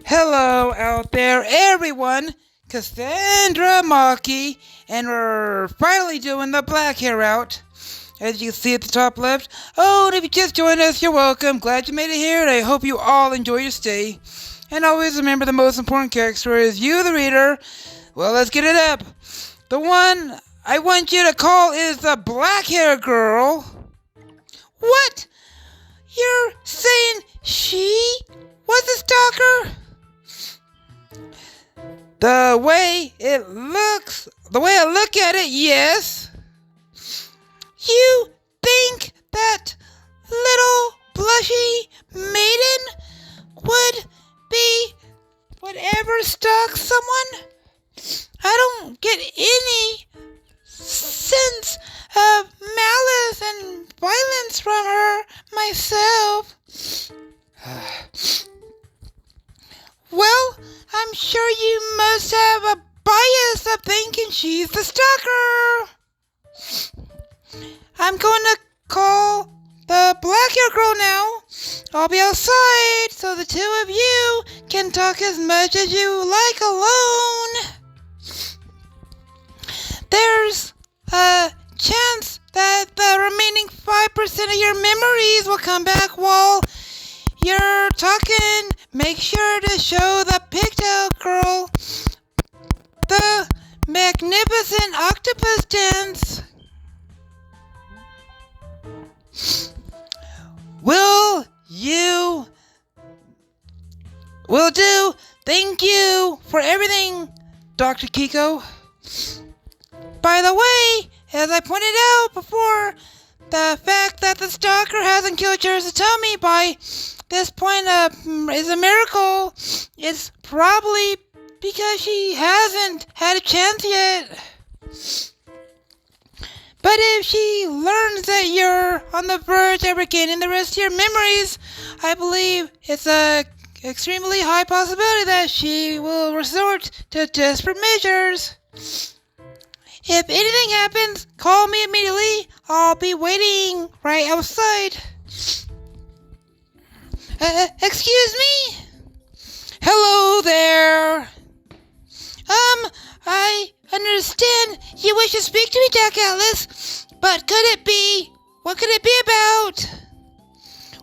Hello out there, everyone! Cassandra Maki, and we're finally doing the black hair route. As you can see at the top left. Oh, and if you just joined us, you're welcome. Glad you made it here, and I hope you all enjoy your stay. And always remember the most important character is you, the reader. Well, let's get it up. The one I want you to call is the black hair girl. What? You're saying she was a stalker? The way I look at it, yes. You think that little blushy maiden would ever stalk someone? I don't get any sense of malice and violence from her myself. Well, I'm sure you must have a bias of thinking she's the stalker. I'm going to call the black hair girl now. I'll be outside so the two of you can talk as much as you like alone. There's a chance that the remaining 5% of your memories will come back while you're talking. Make sure to show the pigtail girl the magnificent octopus dance. Will do. Thank you for everything, Dr. Kiko. By the way, as I pointed out before, the fact that the stalker hasn't killed Tomi by this point is a miracle. It's probably because she hasn't had a chance yet. But if she learns that you're on the verge of regaining the rest of your memories, I believe it's a extremely high possibility that she will resort to desperate measures. If anything happens, call me immediately. I'll be waiting right outside. Excuse me? Hello there. I understand you wish to speak to me, Jack Atlas, but what could it be about?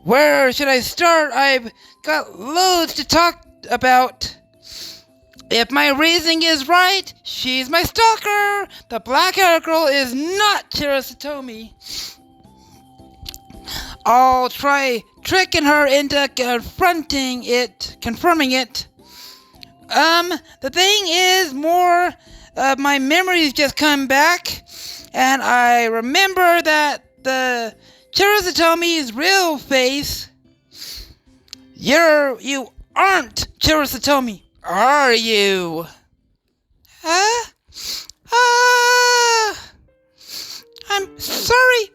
Where should I start? I've got loads to talk about. If my reasoning is right, she's my stalker. The black hair girl is not Tomi. I'll try tricking her into confirming it. The thing is, more of my memories just come back, and I remember that the Tomi's real face. You aren't Tomi, are you? I'm sorry.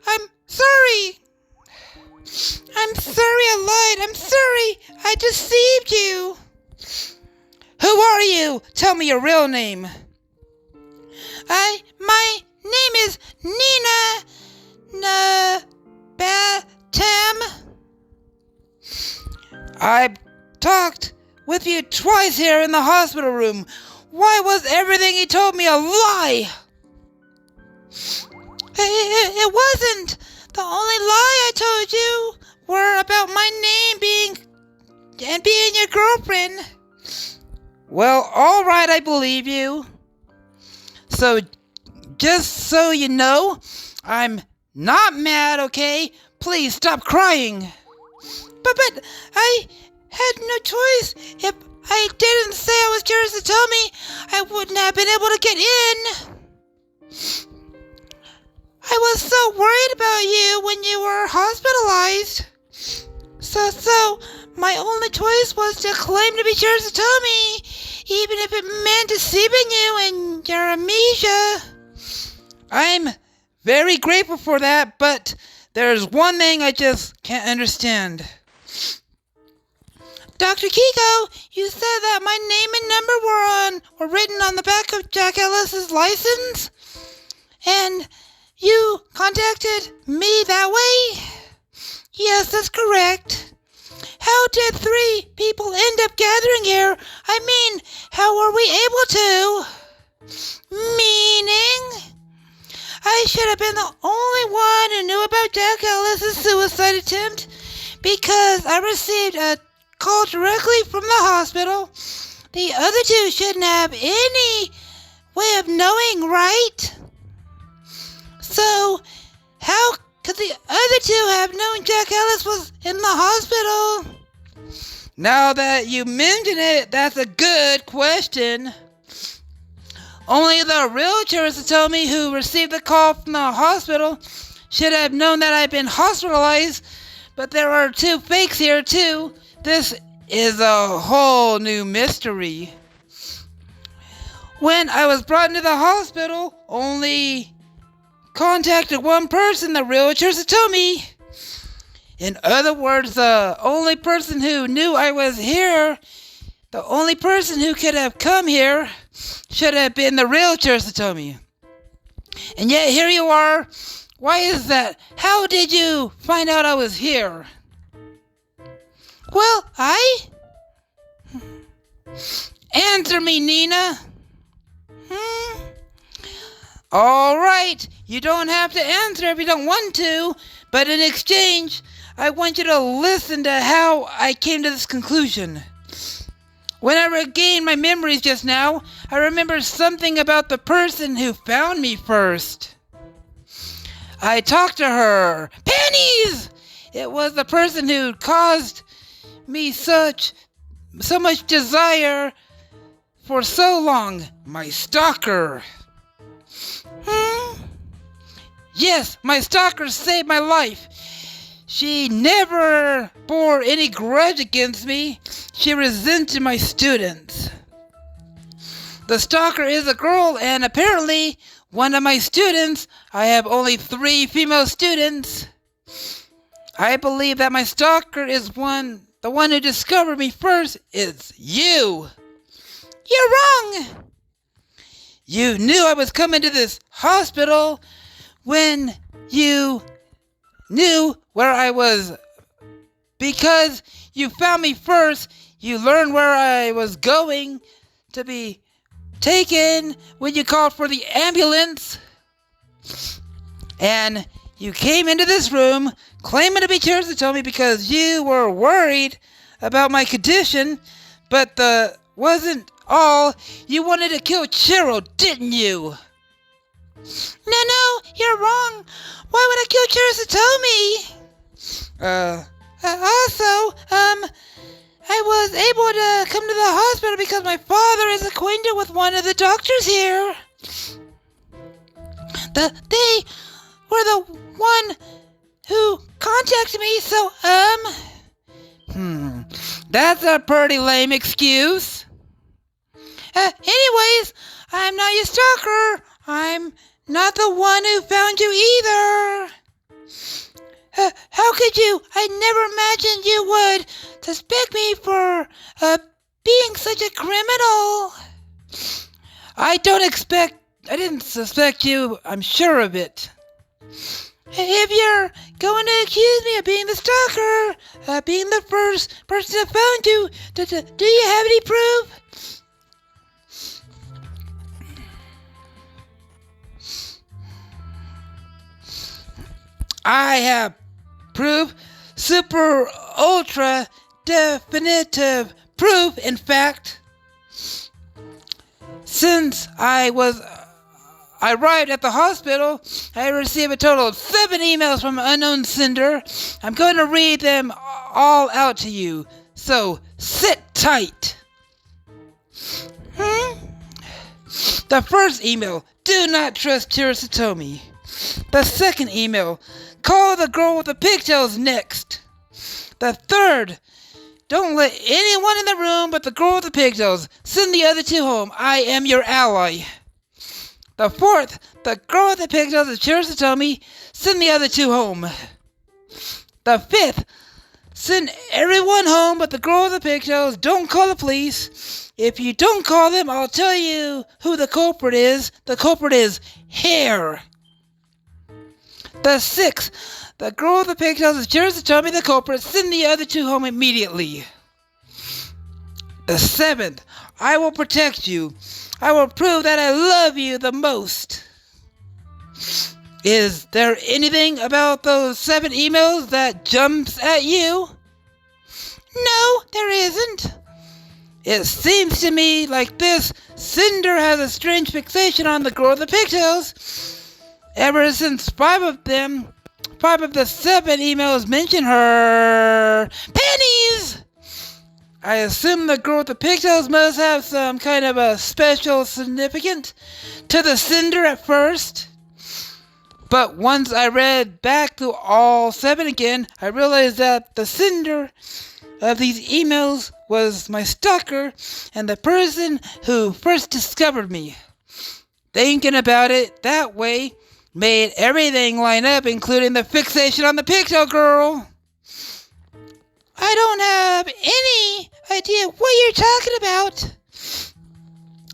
I lied. I'm sorry. I deceived you. Who are you? Tell me your real name. My name is Nina Nabatam. I talked with you twice here in the hospital room. Why was everything you told me a lie? It wasn't. The only lie I told you were about my name being your girlfriend. Well, all right, I believe you. So, just so you know, I'm not mad, okay? Please stop crying. But I had no choice. If I didn't say I was curious to tell me, I wouldn't have been able to get in. I was so worried about you when you were hospitalized. So my only choice was to claim to be curious to tell me, even if it meant deceiving you and your amnesia. I'm very grateful for that, but there's one thing I just can't understand. Dr. Kiko, you said that my name and number were written on the back of Jack Ellis's license, and you contacted me that way? Yes, that's correct. How did 3 people end up gathering here? I mean, how were we able to? Meaning? I should have been the only one who knew about Jack Ellis's suicide attempt because I received a call directly from the hospital. The other 2 shouldn't have any way of knowing, right? So, how could the other 2 have known Jack Ellis was in the hospital? Now that you mention it, that's a good question. Only the realtors who told me who received the call from the hospital should have known that I'd been hospitalized, but there are 2 fakes here too. This is a whole new mystery. When I was brought into the hospital, only contacted 1 person, the realtors who told me. In other words, the only person who knew I was here, the only person who could have come here, should have been the realtors who told me. And yet here you are. Why is that? How did you find out I was here? Well, Answer me, Nina. All right, you don't have to answer if you don't want to, but in exchange, I want you to listen to how I came to this conclusion. When I regained my memories just now, I remember something about the person who found me first. I talked to her. Pennies! It was the person who caused me so much desire for so long. My stalker. Yes, my stalker saved my life. She never bore any grudge against me. She resented my students. The stalker is a girl, and apparently one of my students. I have only 3 female students. I believe that my stalker is the one who discovered me first is you. You're wrong. You knew I was coming to this hospital when you knew where I was. Because you found me first, you learned where I was going to be taken when you called for the ambulance. And you came into this room claiming to be Church told me because you were worried about my condition, but that wasn't all. You wanted to kill Chiro, didn't you? No, you're wrong. Why would I kill Chiro Also, I was able to come to the hospital because my father is acquainted with one of the doctors here. They were the one who contacted me, so, that's a pretty lame excuse. Anyways, I'm not your stalker. I'm not the one who found you either. How could you? I never imagined you would suspect me for, being such a criminal. I didn't suspect you, I'm sure of it. If you're going to accuse me of being the stalker, being the first person that found you, do you have any proof? I have proof, super ultra definitive proof, in fact. Since I arrived at the hospital, I received a total of 7 emails from an unknown sender. I'm going to read them all out to you, so sit tight. The first email, do not trust Chirasatomi. The second email, call the girl with the pigtails next. The third, don't let anyone in the room but the girl with the pigtails. Send the other 2 home. I am your ally. The fourth, the girl with the pigtails is Chirasatomi. Send the other 2 home. The fifth, send everyone home but the girl with the pigtails. Don't call the police. If you don't call them, I'll tell you who the culprit is. The culprit is Hair. The sixth, The girl with the pigtails is sure to tell me the culprit. Send the other two home immediately. The 7th, I will protect you. I will prove that I love you the most. Is there anything about those 7 emails that jumps at you? No, there isn't. It seems to me like this Cinder has a strange fixation on the girl with the pigtails. Ever since 5 of the 7 emails mention her pennies. I assume the girl with the pigtails must have some kind of a special significance to the Cinder at first. But once I read back through all 7 again, I realized that the Cinder of these emails was my stalker and the person who first discovered me. Thinking about it that way made everything line up, including the fixation on the pigtail girl. I don't have any idea what you're talking about.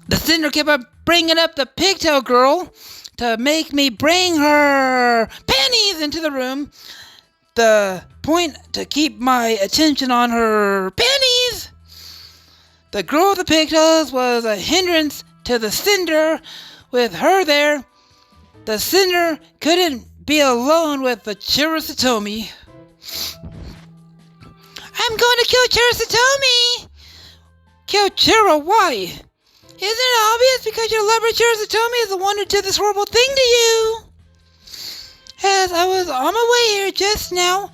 The Cinder kept on bringing up the pigtail girl to make me bring her pennies into the room. The point to keep my attention on her pennies. The girl with the pigtails was a hindrance to the Cinder. With her there, the Cinder couldn't be alone with the Chirosatomi. I'm going to kill Chirosatomi! Kill Chiro, why? Isn't it obvious? Because your lover Chirosatomi is the one who did this horrible thing to you. As I was on my way here just now,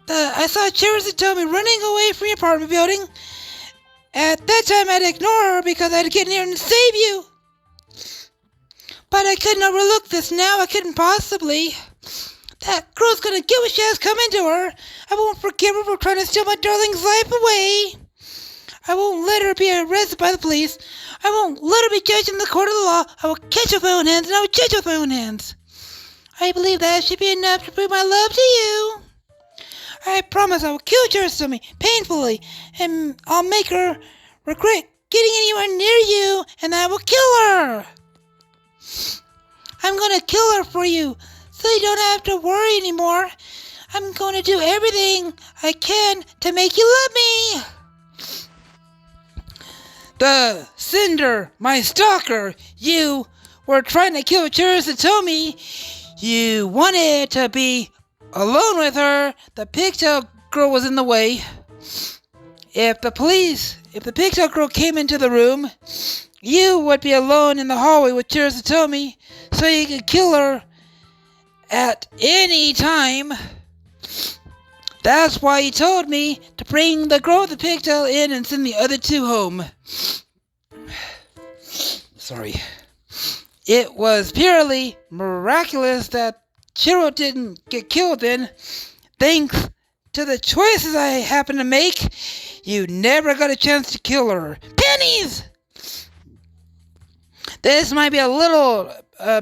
I saw Chirosatomi running away from your apartment building. At that time, I'd ignore her because I'd get near and save you. But I couldn't overlook this now. I couldn't possibly. That girl's gonna get what she has coming to her. I won't forgive her for trying to steal my darling's life away. I won't let her be arrested by the police. I won't let her be judged in the court of the law. I will catch her with my own hands, and I will judge her with my own hands. I believe that should be enough to prove my love to you. I promise I will kill Chirosatomi painfully, and I'll make her regret getting anywhere near you, and I will kill her. I'm gonna kill her for you, so you don't have to worry anymore. I'm gonna do everything I can to make you love me. The Cinder, my stalker, you were trying to kill Chirosatomi. You wanted to be alone with her. The pigtail girl was in the way. If the pigtail girl came into the room, you would be alone in the hallway with Chirosatomi, so you could kill her at any time. That's why you told me to bring the girl with the pigtail in and send the other two home. Sorry. It was purely miraculous that Chiro didn't get killed then. Thanks to the choices I happened to make, you never got a chance to kill her. Pennies! This might be a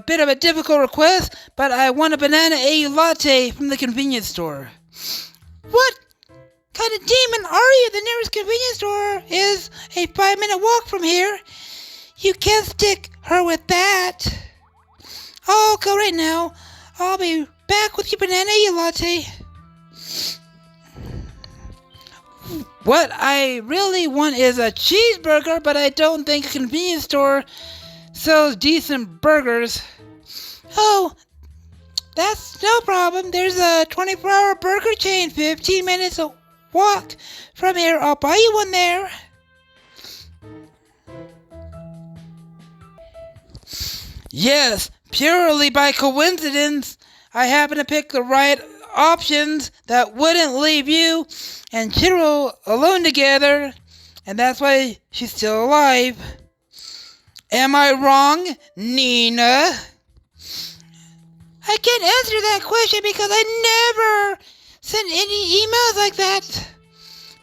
bit of a difficult request, but I want a banana egg latte from the convenience store. What kind of demon are you? The nearest convenience store is a 5-minute walk from here. You can't stick her with that. I'll go right now. I'll be back with your banana egg latte. What I really want is a cheeseburger, but I don't think a convenience store sells decent burgers. Oh, that's no problem. There's a 24-hour burger chain, 15 minutes a walk from here. I'll buy you one there. Yes, purely by coincidence, I happened to pick the right options that wouldn't leave you and Chiro alone together, and that's why she's still alive. Am I wrong, Nina? I can't answer that question because I never sent any emails like that.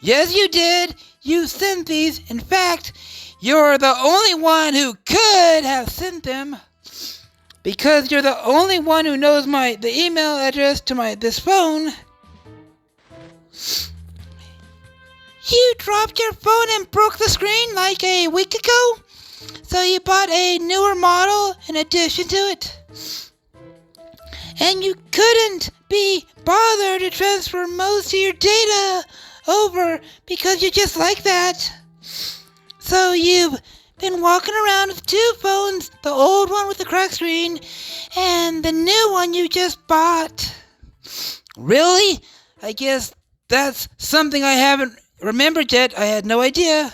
Yes, you did. You sent these. In fact, you're the only one who could have sent them. Because you're the only one who knows the email address to this phone. You dropped your phone and broke the screen like a week ago? So you bought a newer model in addition to it? And you couldn't be bothered to transfer most of your data over because you're just like that. So you've been walking around with two phones, the old one with the cracked screen and the new one you just bought. Really? I guess that's something I haven't remembered yet. I had no idea.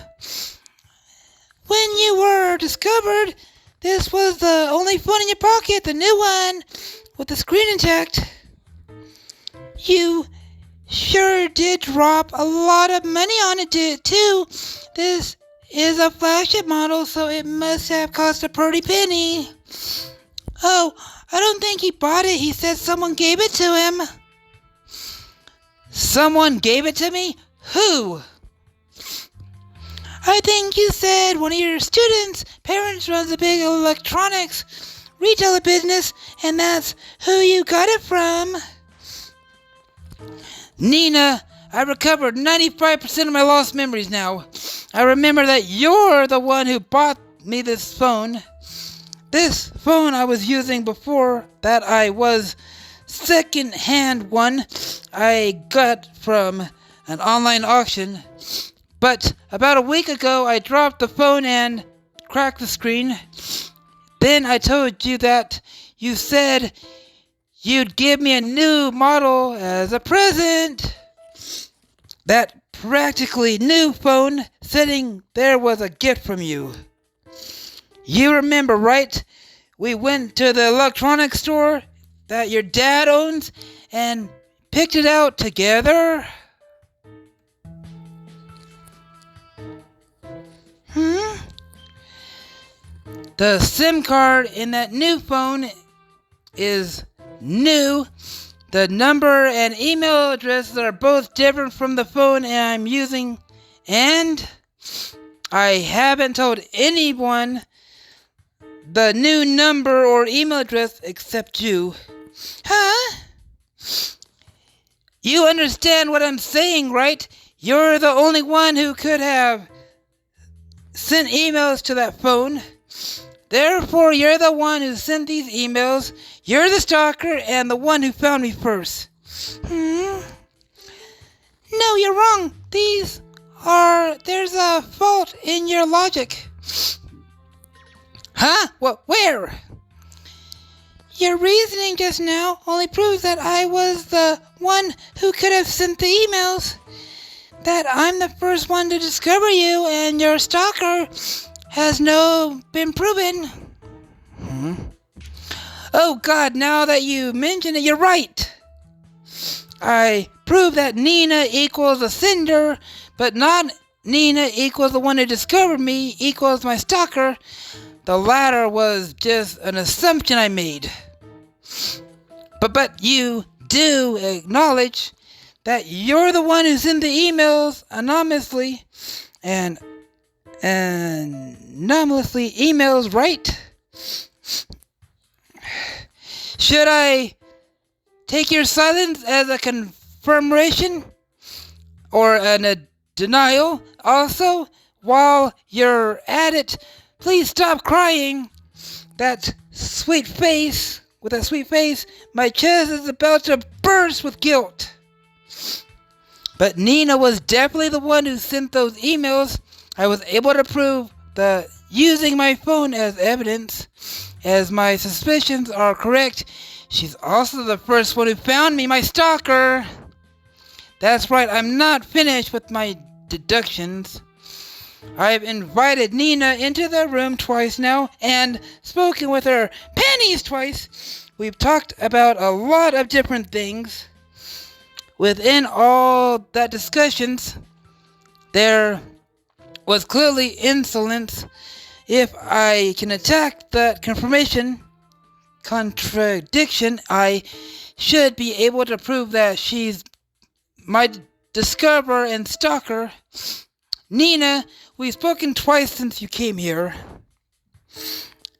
When you were discovered, this was the only phone in your pocket, the new one with the screen intact. You sure did drop a lot of money on it too. This is a flagship model, so it must have cost a pretty penny. Oh, I don't think he bought it. He said someone gave it to him. Someone gave it to me? Who? I think you said one of your students' parents runs a big electronics retailer business, and that's who you got it from. Nina, I recovered 95% of my lost memories now. I remember that you're the one who bought me this phone. This phone I was using before that I was second-hand one I got from an online auction. But about a week ago I dropped the phone and cracked the screen. Then I told you that you said you'd give me a new model as a present. That practically new phone sitting there was a gift from you. You remember, right? We went to the electronics store that your dad owns and picked it out together. The SIM card in that new phone is new. The number and email addresses are both different from the phone I'm using, and I haven't told anyone the new number or email address except you. Huh? You understand what I'm saying, right? You're the only one who could have sent emails to that phone. Therefore, you're the one who sent these emails. You're the stalker and the one who found me first. No, you're wrong. There's a fault in your logic. Huh? What? Where? Your reasoning just now only proves that I was the one who could have sent the emails. That I'm the first one to discover you, and your stalker has been proven. Oh God, now that you mention it, you're right. I proved that Nina equals the sender, but not Nina equals the one who discovered me equals my stalker. The latter was just an assumption I made. But you do acknowledge that you're the one who sent the emails anonymously and anonymously emails, right? Should I take your silence as a confirmation or a denial? Also, while you're at it, please stop crying. With that sweet face, my chest is about to burst with guilt. But Nina was definitely the one who sent those emails. I was able to prove that using my phone as evidence. As my suspicions are correct, she's also the first one who found me, my stalker. That's right, I'm not finished with my deductions. I've invited Nina into the room twice now and spoken with her pennies twice. We've talked about a lot of different things. Within all that discussions, there was clearly insolence. If I can attack that contradiction, I should be able to prove that she's my discoverer and stalker. Nina, we've spoken twice since you came here.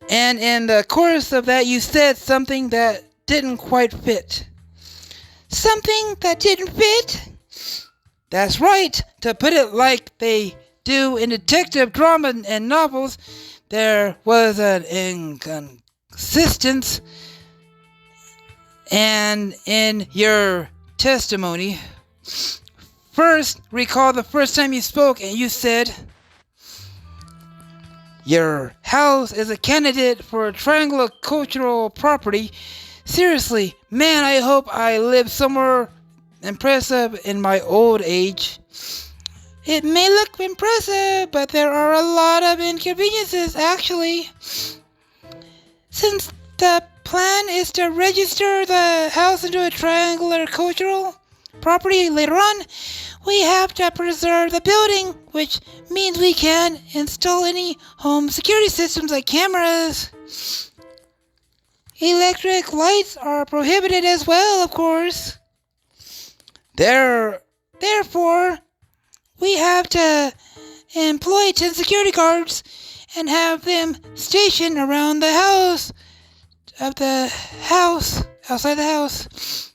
And in the course of that, you said something that didn't quite fit. Something that didn't fit? That's right. To put it like they do in detective drama and novels, there was an inconsistency And in your testimony, first recall the first time you spoke and you said your house is a candidate for a triangular cultural property. Seriously, man, I hope I live somewhere impressive in my old age. It may look impressive, but there are a lot of inconveniences, actually. Since the plan is to register the house into a triangular cultural property later on, we have to preserve the building, which means we can't install any home security systems like cameras. Electric lights are prohibited as well, of course. Therefore, we have to employ 10 security guards and have them stationed around the house, outside the house.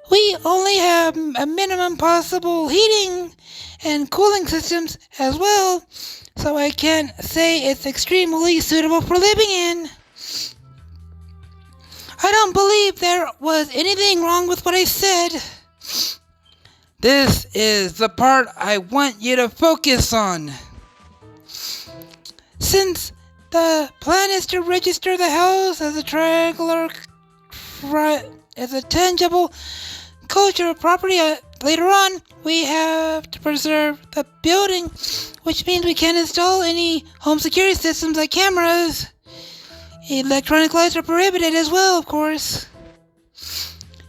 We only have a minimum possible heating and cooling systems as well, so I can't say it's extremely suitable for living in. I don't believe there was anything wrong with what I said. This is the part I want you to focus on. Since the plan is to register the house as a tangible cultural property later on, we have to preserve the building, which means we can't install any home security systems like cameras. Electronic lights are prohibited as well, of course.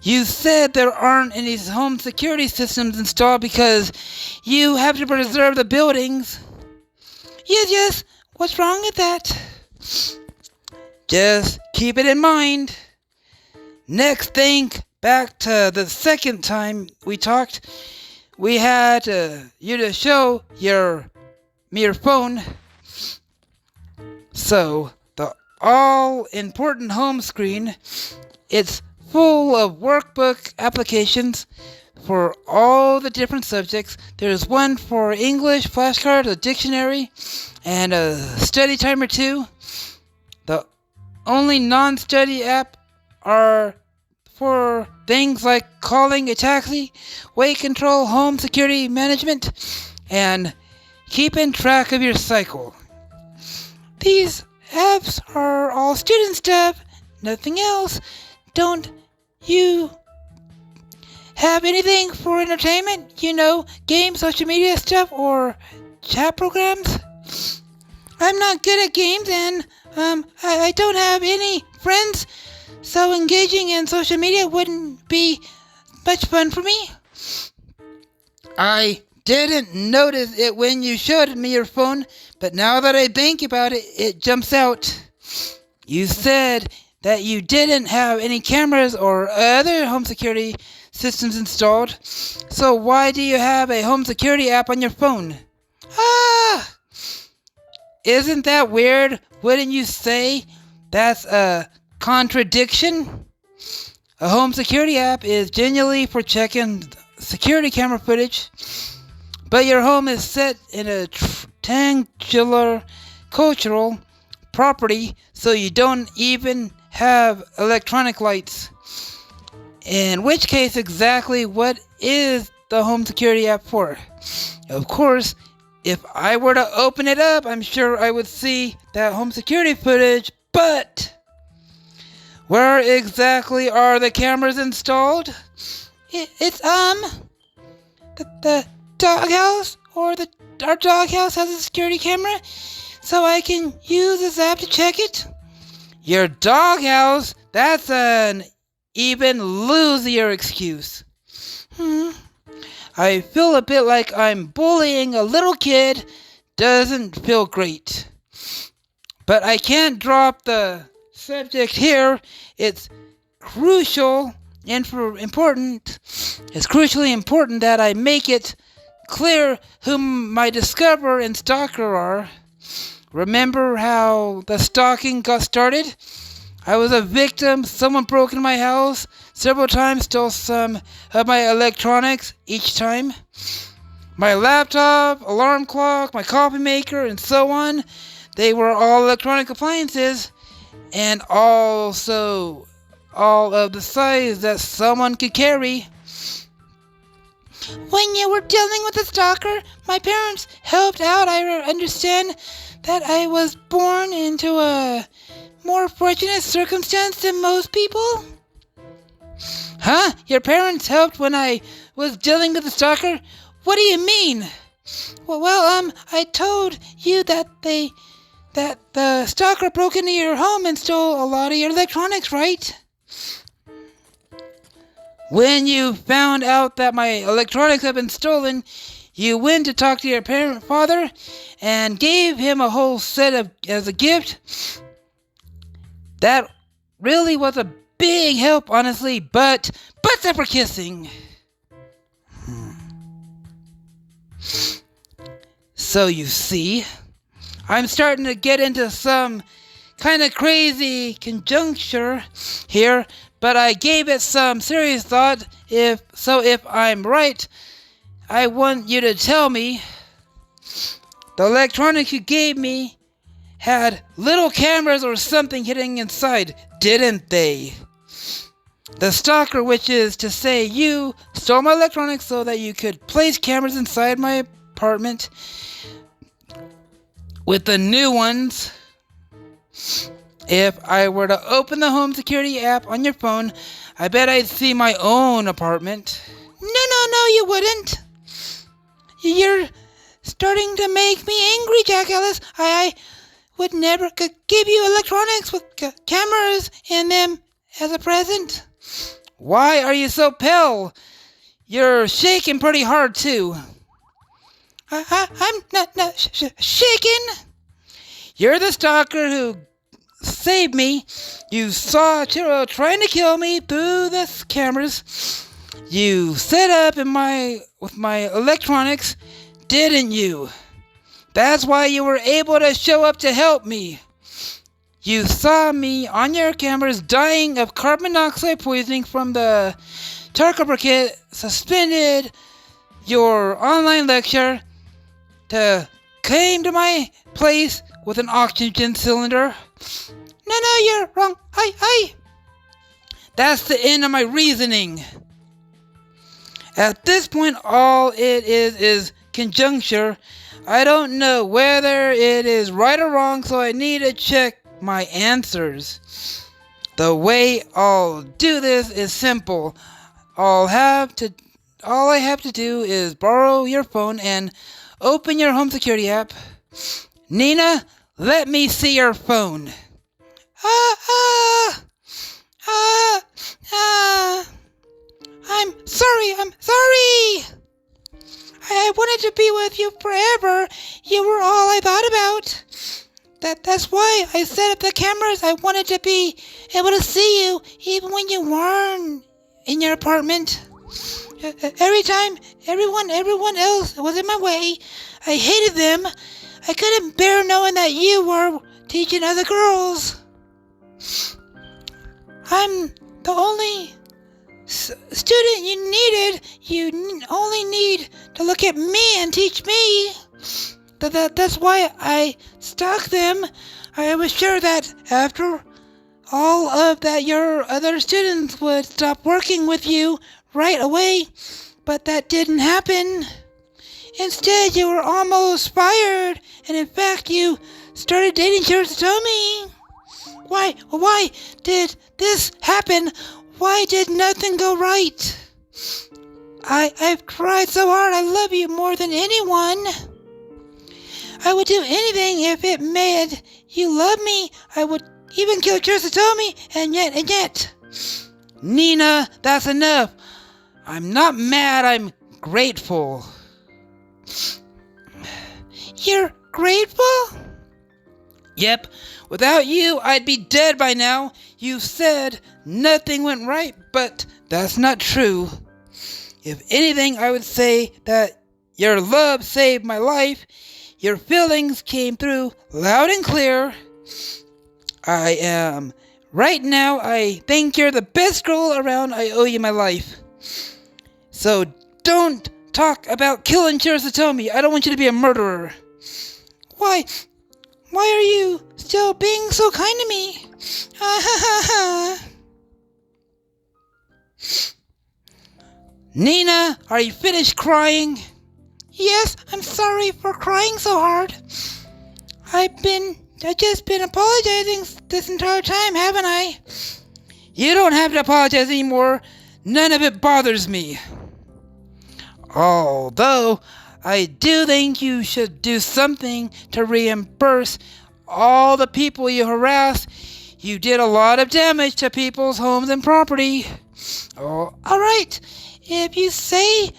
You said there aren't any home security systems installed because you have to preserve the buildings. Yes. What's wrong with that? Just keep it in mind. Next thing, back to the second time we talked, we had you to show me your phone. So, the all-important home screen, it's full of workbook applications for all the different subjects. There's one for English, flashcard, a dictionary, and a study timer too. The only non-study app are for things like calling a taxi, weight control, home security management, and keeping track of your cycle. These apps are all student stuff, nothing else. Don't you have anything for entertainment? Games, social media stuff, or chat programs? I'm not good at games, and I don't have any friends, so engaging in social media wouldn't be much fun for me. I didn't notice it when you showed me your phone, but now that I think about it, it jumps out. You said that you didn't have any cameras or other home security systems installed, so why do you have a home security app on your phone? Isn't that weird? Wouldn't you say that's a contradiction? A home security app is genuinely for checking security camera footage, but your home is set in a tangular cultural property, so you don't even have electronic lights. In which case, exactly what is the home security app for? Of course, if I were to open it up, I'm sure I would see that home security footage, but where exactly are the cameras installed? It's the doghouse, or our doghouse has a security camera, so I can use this app to check it. Your doghouse? That's an even loosier excuse. I feel a bit like I'm bullying a little kid. Doesn't feel great. But I can't drop the subject here. It's crucially important that I make it clear who my discoverer and stalker are. Remember how the stalking got started? I was a victim. Someone broke into my house several times, stole some of my electronics each time. My laptop, alarm clock, my coffee maker, and so on. They were all electronic appliances. And also, all of the size that someone could carry. When you were dealing with the stalker, my parents helped out. I understand that I was born into a more fortunate circumstance than most people. Huh? Your parents helped when I was dealing with the stalker? What do you mean? Well, I told you that the stalker broke into your home and stole a lot of your electronics, right? When you found out that my electronics had been stolen, you went to talk to your father and gave him a whole set as a gift. That really was a big help, honestly, but up for kissing. So you see, I'm starting to get into some kind of crazy conjuncture here, but I gave it some serious thought. If I'm right, I want you to tell me the electronics you gave me had little cameras or something hidden inside, didn't they? The stalker, which is to say you, stole my electronics so that you could place cameras inside my apartment with the new ones. If I were to open the home security app on your phone, I bet I'd see my own apartment. No, you wouldn't. You're starting to make me angry, Jack Ellis. I would never give you electronics with cameras in them as a present. Why are you so pale? You're shaking pretty hard, too. I'm not shaking. You're the stalker who saved me. You saw Chiro trying to kill me through the cameras. You set up with my electronics, didn't you? That's why you were able to show up to help me. You saw me on your cameras dying of carbon monoxide poisoning from the charcoal briquette, suspended your online lecture, came to my place with an oxygen cylinder. No, you're wrong. That's the end of my reasoning. At this point, all it is conjecture. I don't know whether it is right or wrong, so I need to check my answers. The way I'll do this is simple. All I have to do is borrow your phone and open your home security app. Nina, let me see your phone. I'm sorry. I wanted to be with you forever. You were all I thought about. That's why I set up the cameras. I wanted to be able to see you even when you weren't in your apartment. Every time everyone else was in my way, I hated them. I couldn't bear knowing that you were teaching other girls. I'm the only student you needed. You only need to look at me and teach me. That's why I stalked them. I was sure that after all of that, your other students would stop working with you right away, but that didn't happen. Instead, you were almost fired, and in fact, you started dating Shiratomi. Why did this happen? Why did nothing go right? I've tried so hard. I love you more than anyone. I would do anything if it made you love me. I would even kill Shiratomi, and yet. Nina, that's enough. I'm not mad, I'm grateful. You're grateful? Yep. Without you, I'd be dead by now. You said nothing went right, but that's not true. If anything, I would say that your love saved my life. Your feelings came through loud and clear. Right now, I think you're the best girl around. I owe you my life. So don't talk about killing Shiratomi. I don't want you to be a murderer. Why are you still being so kind to me? Nina, are you finished crying? Yes, I'm sorry for crying so hard. I've just been apologizing this entire time, haven't I? You don't have to apologize anymore. None of it bothers me. Although, I do think you should do something to reimburse all the people you harassed. You did a lot of damage to people's homes and property. Oh, all right. If you say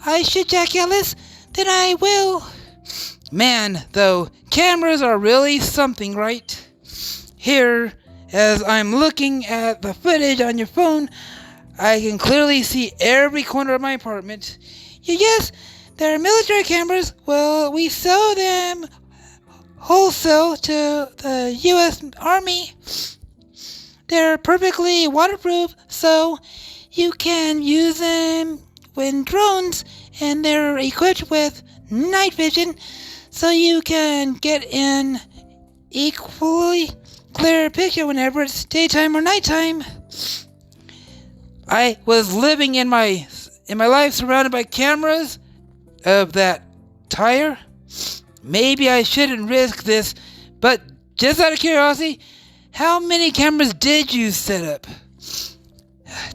I should, Jack Ellis, then I will. Man, though, cameras are really something, right? Here, as I'm looking at the footage on your phone, I can clearly see every corner of my apartment. Yes, they're military cameras. Well, we sell them wholesale to the U.S. Army. They're perfectly waterproof, so you can use them when drones, and they're equipped with night vision, so you can get an equally clear picture whenever it's daytime or nighttime. I was living in my life surrounded by cameras of that tire. Maybe I shouldn't risk this, but just out of curiosity, how many cameras did you set up?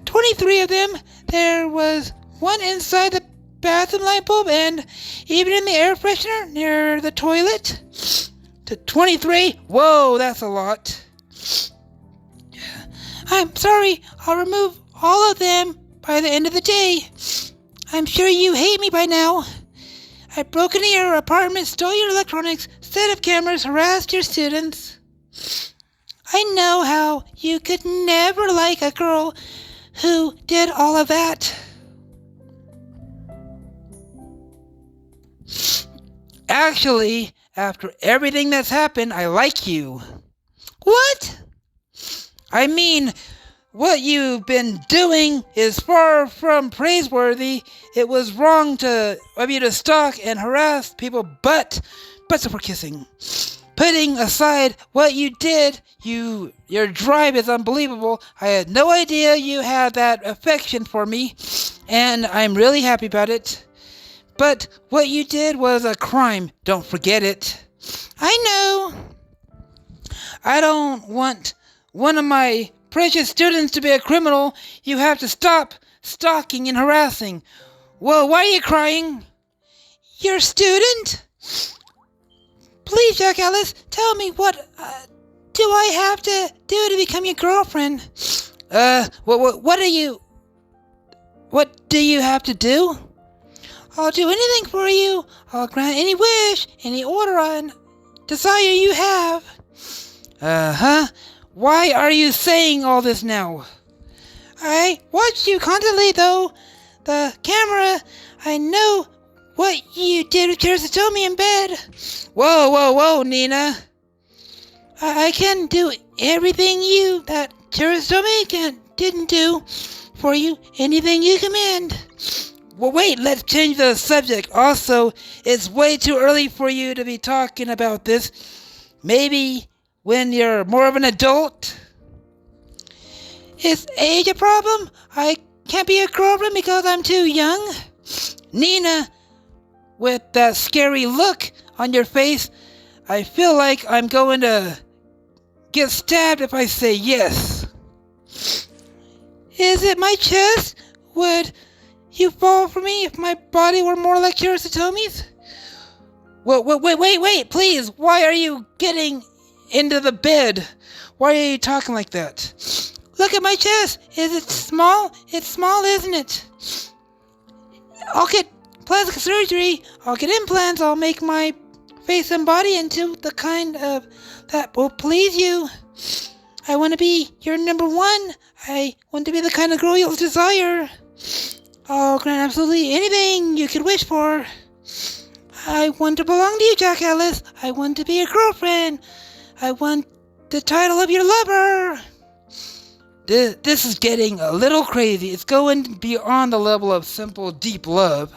23 of them. There was one inside the bathroom light bulb and even in the air freshener near the toilet. To 23? Whoa, that's a lot. I'm sorry, I'll remove all of them by the end of the day. I'm sure you hate me by now. I broke into your apartment, stole your electronics, set up cameras, harassed your students. I know how you could never like a girl who did all of that. Actually, after everything that's happened, I like you. What? I mean, what you've been doing is far from praiseworthy. It was wrong of you to stalk and harass people, but we're kissing. Putting aside what you did, your drive is unbelievable. I had no idea you had that affection for me, and I'm really happy about it. But what you did was a crime. Don't forget it. I know. I don't want one of my precious students to be a criminal. You have to stop stalking and harassing. Well, why are you crying? Your student? Please, Jack Ellis, tell me what do I have to do to become your girlfriend? What do you have to do? I'll do anything for you. I'll grant any wish, any order and desire you have. Uh-huh. Why are you saying all this now? I watched you constantly, though. The camera, I know what you did with Terasatomi in bed. Whoa, Nina. I can do everything that Terasatomi didn't do for you. Anything you command. Well, wait, let's change the subject. Also, it's way too early for you to be talking about this. Maybe when you're more of an adult? Is age a problem? I can't be a girlfriend because I'm too young? Nina, with that scary look on your face, I feel like I'm going to get stabbed if I say yes. Is it my chest? Would you fall for me if my body were more like Terasatomi's? Wait, please. Why are you getting into the bed? Why are you talking like that? Look at my chest. Is it small? It's small, isn't it? I'll get plastic surgery. I'll get implants. I'll make my face and body into the kind of that will please you. I want to be your number one. I want to be the kind of girl you'll desire. I'll grant absolutely anything you could wish for. I want to belong to you, Jack Ellis. I want to be your girlfriend. I want the title of your lover. This is getting a little crazy. It's going beyond the level of simple, deep love.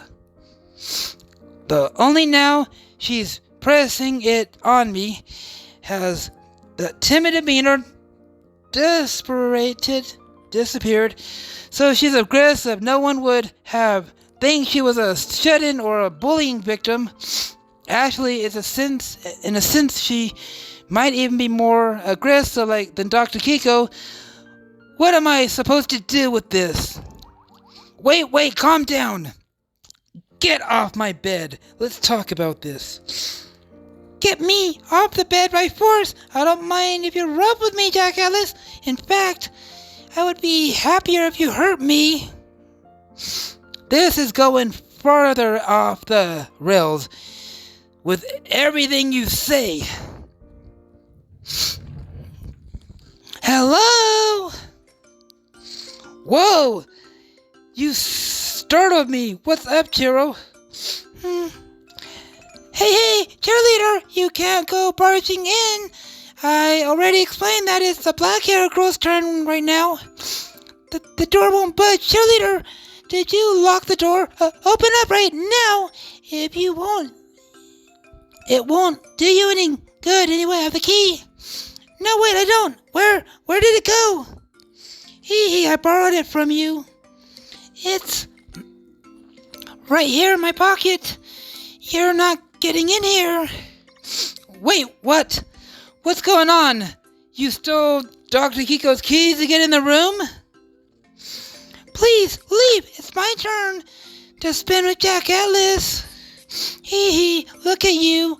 Only now she's pressing it on me has the timid demeanor, desperate disappeared. So she's aggressive. No one would have think she was a shut-in or a bullying victim. Actually, in a sense, she might even be more aggressive than Dr. Kiko. What am I supposed to do with this? Wait, calm down. Get off my bed. Let's talk about this. Get me off the bed by force. I don't mind if you rub with me, Jack Ellis. In fact, I would be happier if you hurt me. This is going farther off the rails with everything you say. Hello? Whoa! You startled me. What's up, Chiro? Hey, cheerleader! You can't go barging in. I already explained that it's the black hair girl's turn right now. The door won't budge. Cheerleader, did you lock the door? Open up right now. If you won't, it won't do you any good anyway. I have the key. No, wait, I don't. Where did it go? I borrowed it from you. It's right here in my pocket. You're not getting in here. Wait, what? What's going on? You stole Dr. Kiko's keys to get in the room? Please, leave. It's my turn to spin with Jack Atlas. Look at you.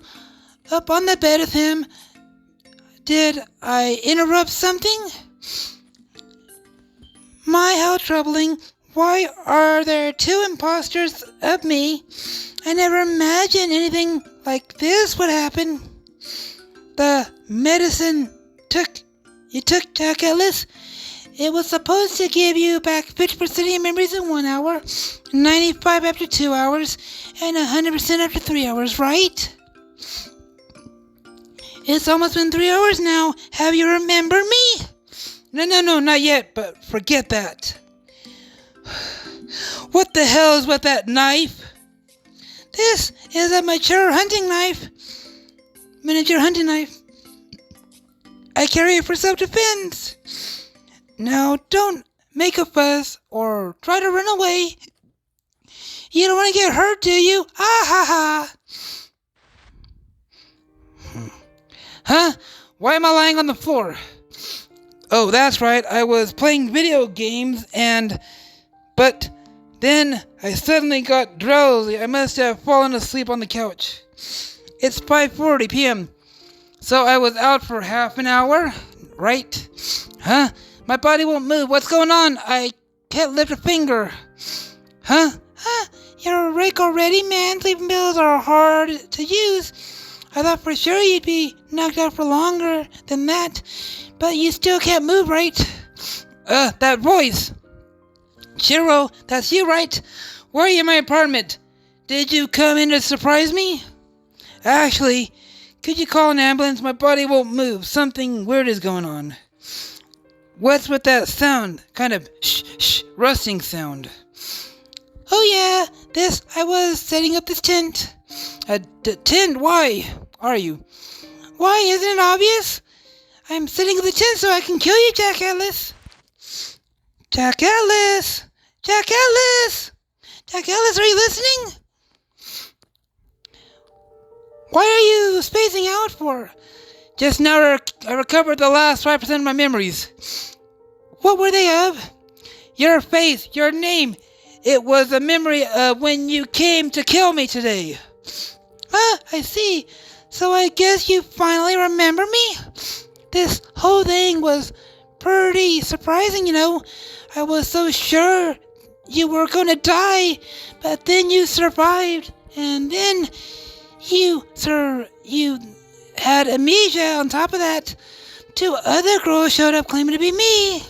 Up on the bed with him. Did I interrupt something? My, how troubling. Why are there two imposters of me? I never imagined anything like this would happen. The medicine you took, Jack Ellis. It was supposed to give you back 50% of your memories in 1 hour, 95 after 2 hours, and 100% after 3 hours, right? It's almost been 3 hours now. Have you remembered me? No, not yet, but forget that. What the hell is with that knife? This is a miniature hunting knife. I carry it for self-defense. Now, don't make a fuss or try to run away. You don't want to get hurt, do you? Ah ha ha. Huh? Why am I lying on the floor? Oh, that's right. I was playing video games but then I suddenly got drowsy. I must have fallen asleep on the couch. It's 5:40 p.m. So I was out for half an hour, right? Huh? My body won't move. What's going on? I can't lift a finger. Huh? You're awake already, man. Sleeping pills are hard to use. I thought for sure you'd be knocked out for longer than that. But you still can't move, right? That voice. Chiro, that's you, right? Where are you in my apartment? Did you come in to surprise me? Actually, could you call an ambulance? My body won't move. Something weird is going on. What's with that sound? Kind of rustling sound. Oh yeah, I was setting up this tent. Tent? Why are you? Why, isn't it obvious? I'm setting up the tent so I can kill you, Jack Atlas. Jack Atlas! Jack Atlas! Jack Atlas, are you listening? Why are you spacing out for? Just now I recovered the last 5% of my memories. What were they of? Your face, your name. It was a memory of when you came to kill me today. Ah, I see. So I guess you finally remember me? This whole thing was pretty surprising, you know. I was so sure you were going to die, but then you survived, and then you had amnesia on top of that. 2 other girls showed up claiming to be me.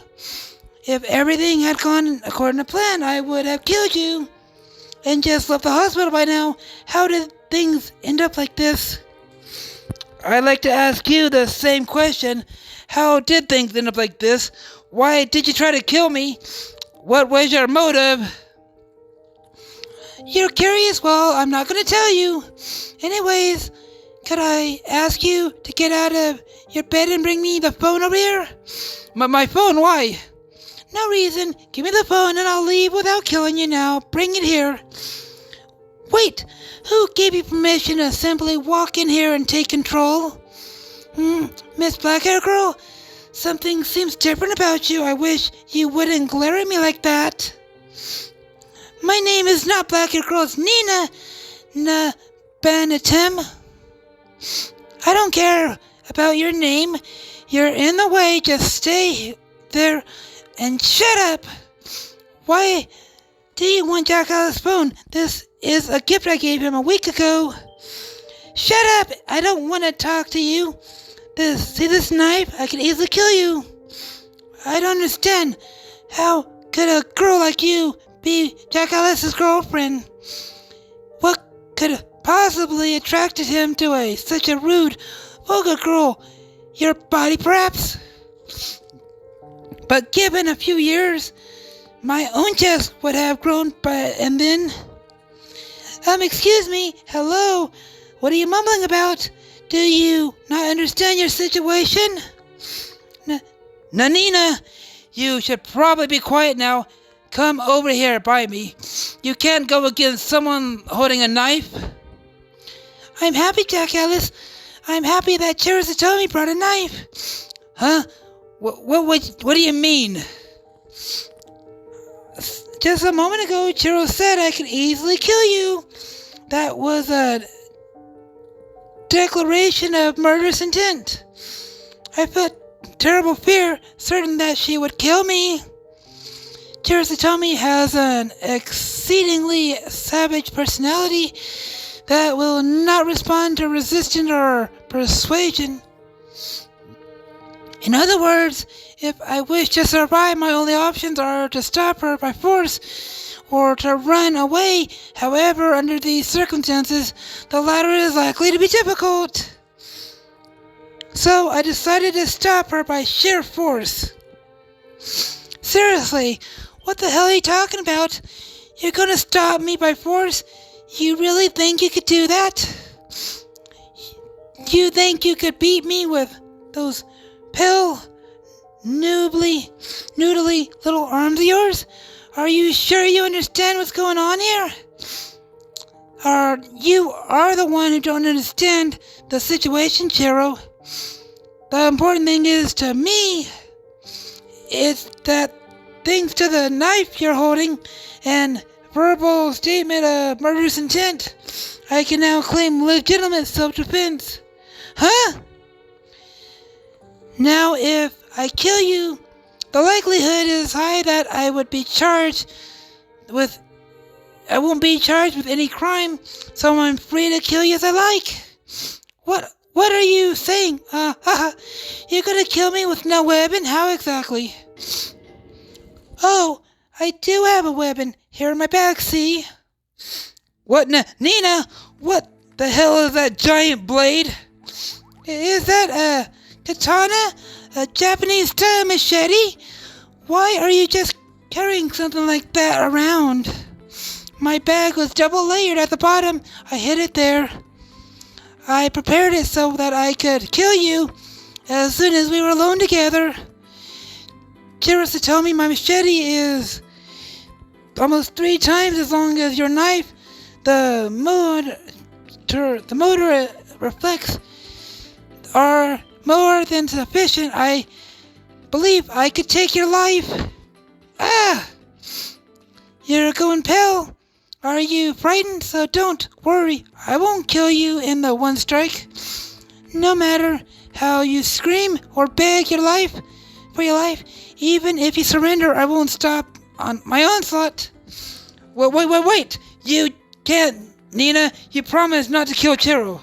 If everything had gone according to plan, I would have killed you and just left the hospital by now. How did things end up like this? I'd like to ask you the same question. How did things end up like this? Why did you try to kill me? What was your motive? You're curious? Well, I'm not going to tell you. Anyways, could I ask you to get out of your bed and bring me the phone over here? My phone? Why? No reason. Give me the phone and I'll leave without killing you now. Bring it here. Wait, who gave you permission to simply walk in here and take control? Miss Blackhair Girl, something seems different about you. I wish you wouldn't glare at me like that. My name is not Blackhair Girl, it's Nina Banatim. I don't care about your name. You're in the way. Just stay there and shut up. Why do you want Jack Alice's phone? This is a gift I gave him a week ago. Shut up. I don't want to talk to you. See this knife? I could easily kill you. I don't understand. How could a girl like you be Jack Alice's girlfriend? What could have possibly attracted him to such a rude, vulgar girl? Your body, perhaps? But given a few years, my own chest would have grown and then... excuse me, hello? What are you mumbling about? Do you not understand your situation? Nina, you should probably be quiet now. Come over here by me. You can't go against someone holding a knife. I'm happy, Jack Alice. I'm happy that Chirusatomi brought a knife. Huh? What do you mean? Just a moment ago, Chiro said I could easily kill you. That was a declaration of murderous intent. I felt terrible fear, certain that she would kill me. Chirusatomi has an exceedingly savage personality that will not respond to resistance or persuasion. In other words, if I wish to survive, my only options are to stop her by force or to run away. However, under these circumstances, the latter is likely to be difficult. So I decided to stop her by sheer force. Seriously, what the hell are you talking about? You're gonna stop me by force? You really think you could do that? You think you could beat me with those noodly little arms of yours? Are you sure you understand what's going on here? You are the one who don't understand the situation, Chiro. The important thing is to me is that thanks to the knife you're holding and verbal statement of murderous intent, I can now claim legitimate self-defense. Huh? Now, if I kill you, the likelihood is high that I won't be charged with any crime, so I'm free to kill you as I like. What are you saying? You're gonna kill me with no weapon? How exactly? Oh, I do have a weapon here in my bag, see? What, Nina? What the hell is that giant blade? Is that a katana? A Japanese-style machete? Why are you just carrying something like that around? My bag was double-layered at the bottom. I hid it there. I prepared it so that I could kill you as soon as we were alone together. Chirisa told me my machete is almost 3 times as long as your knife. The motor reflects are more than sufficient. I believe I could take your life. You're going pale. Are you frightened? So don't worry. I won't kill you in the one strike. No matter how you scream or beg for your life, even if you surrender, I won't stop on my onslaught. Wait. You can't, Nina. You promised not to kill Chiro.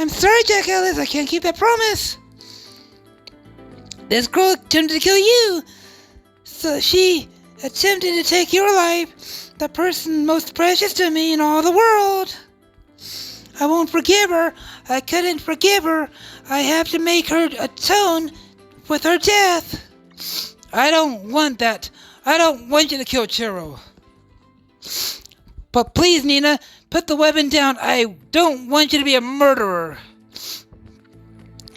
I'm sorry, Jack Alice. I can't keep that promise. This girl attempted to kill you. So she attempted to take your life. The person most precious to me in all the world. I won't forgive her. I couldn't forgive her. I have to make her atone with her death. I don't want that. I don't want you to kill Chiro. But please, Nina, put the weapon down. I don't want you to be a murderer.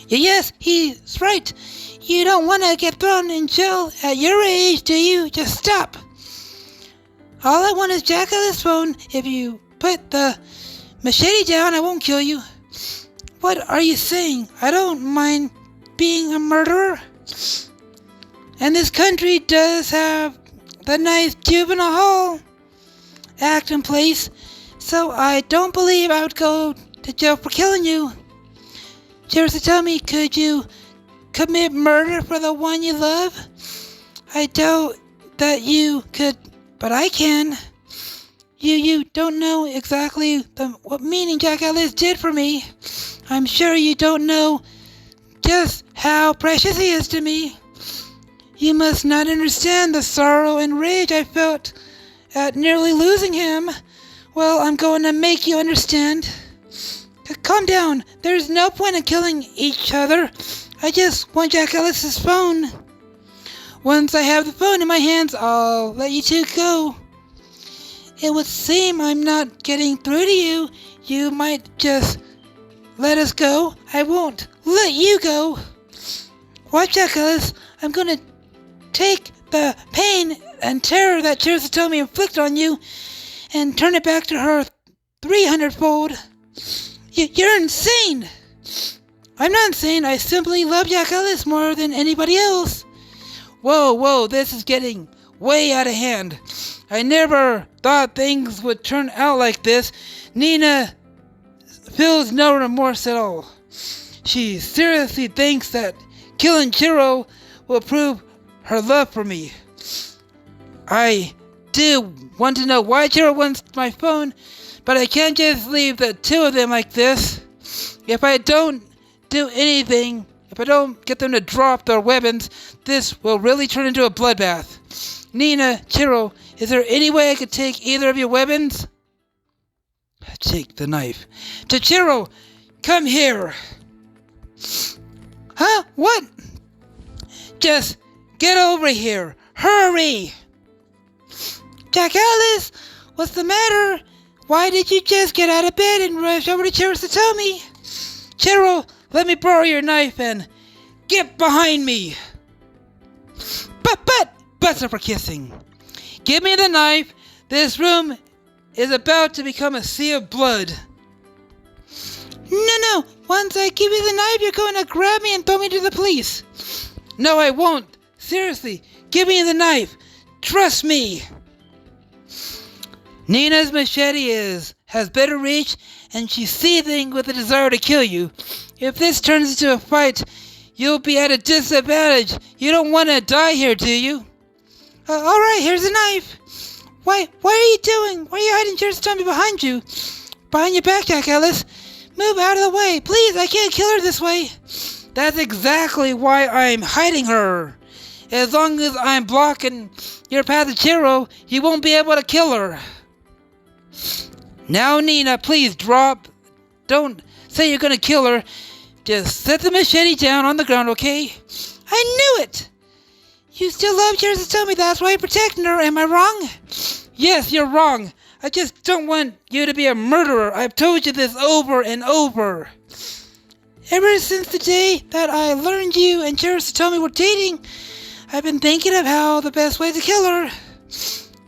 Yes, he's right. You don't want to get thrown in jail at your age, do you? Just stop. All I want is Jack Ellis' phone. If you put the machete down, I won't kill you. What are you saying? I don't mind being a murderer. And this country does have the nice juvenile hall act in place, so I don't believe I would go to jail for killing you. Seriously, tell me, could you commit murder for the one you love? I doubt that you could, but I can. You don't know exactly what meaning Jack Ellis did for me. I'm sure you don't know just how precious he is to me. You must not understand the sorrow and rage I felt at nearly losing him. Well, I'm going to make you understand. Calm down. There's no point in killing each other. I just want Jack Ellis' phone. Once I have the phone in my hands, I'll let you two go. It would seem I'm not getting through to you. You might just let us go. I won't let you go. Watch, Jack Ellis. I'm going to take the pain and terror that Tomi inflicted on you and turn it back to her 300-fold. You're insane. I'm not insane. I simply love Jack Ellis more than anybody else. Whoa, this is getting way out of hand. I never thought things would turn out like this. Nina feels no remorse at all. She seriously thinks that killing Chiro will prove her love for me. I do want to know why Chiro wants my phone, but I can't just leave the two of them like this. If I don't do anything, if I don't get them to drop their weapons, this will really turn into a bloodbath. Nina, Chiro, is there any way I could take either of your weapons? Take the knife. Chiro, come here. Huh? What? Just get over here. Hurry. Jack Ellis, what's the matter? Why did you just get out of bed and rush over to Chiro's to tell me? Chiro, let me borrow your knife and get behind me. Butts are for kissing. Give me the knife. This room is about to become a sea of blood. No. Once I give you the knife, you're going to grab me and throw me to the police. No, I won't. Seriously, give me the knife. Trust me. Nina's machete has better reach, and she's seething with the desire to kill you. If this turns into a fight, you'll be at a disadvantage. You don't want to die here, do you? All right, here's the knife. Why are you doing? Why are you hiding Cheers Tommy behind you? Behind your back, Jack Ellis. Move out of the way. Please, I can't kill her this way. That's exactly why I'm hiding her. As long as I'm blocking your path to Chiro, you won't be able to kill her. Now, Nina, please drop. Don't say you're gonna kill her. Just set the machete down on the ground, okay? I knew it! You still love Cheers to tell me that's why you're protecting her, am I wrong? Yes, you're wrong. I just don't want you to be a murderer. I've told you this over and over. Ever since the day that I learned you and Cheers to tell me were dating, I've been thinking of how the best way to kill her.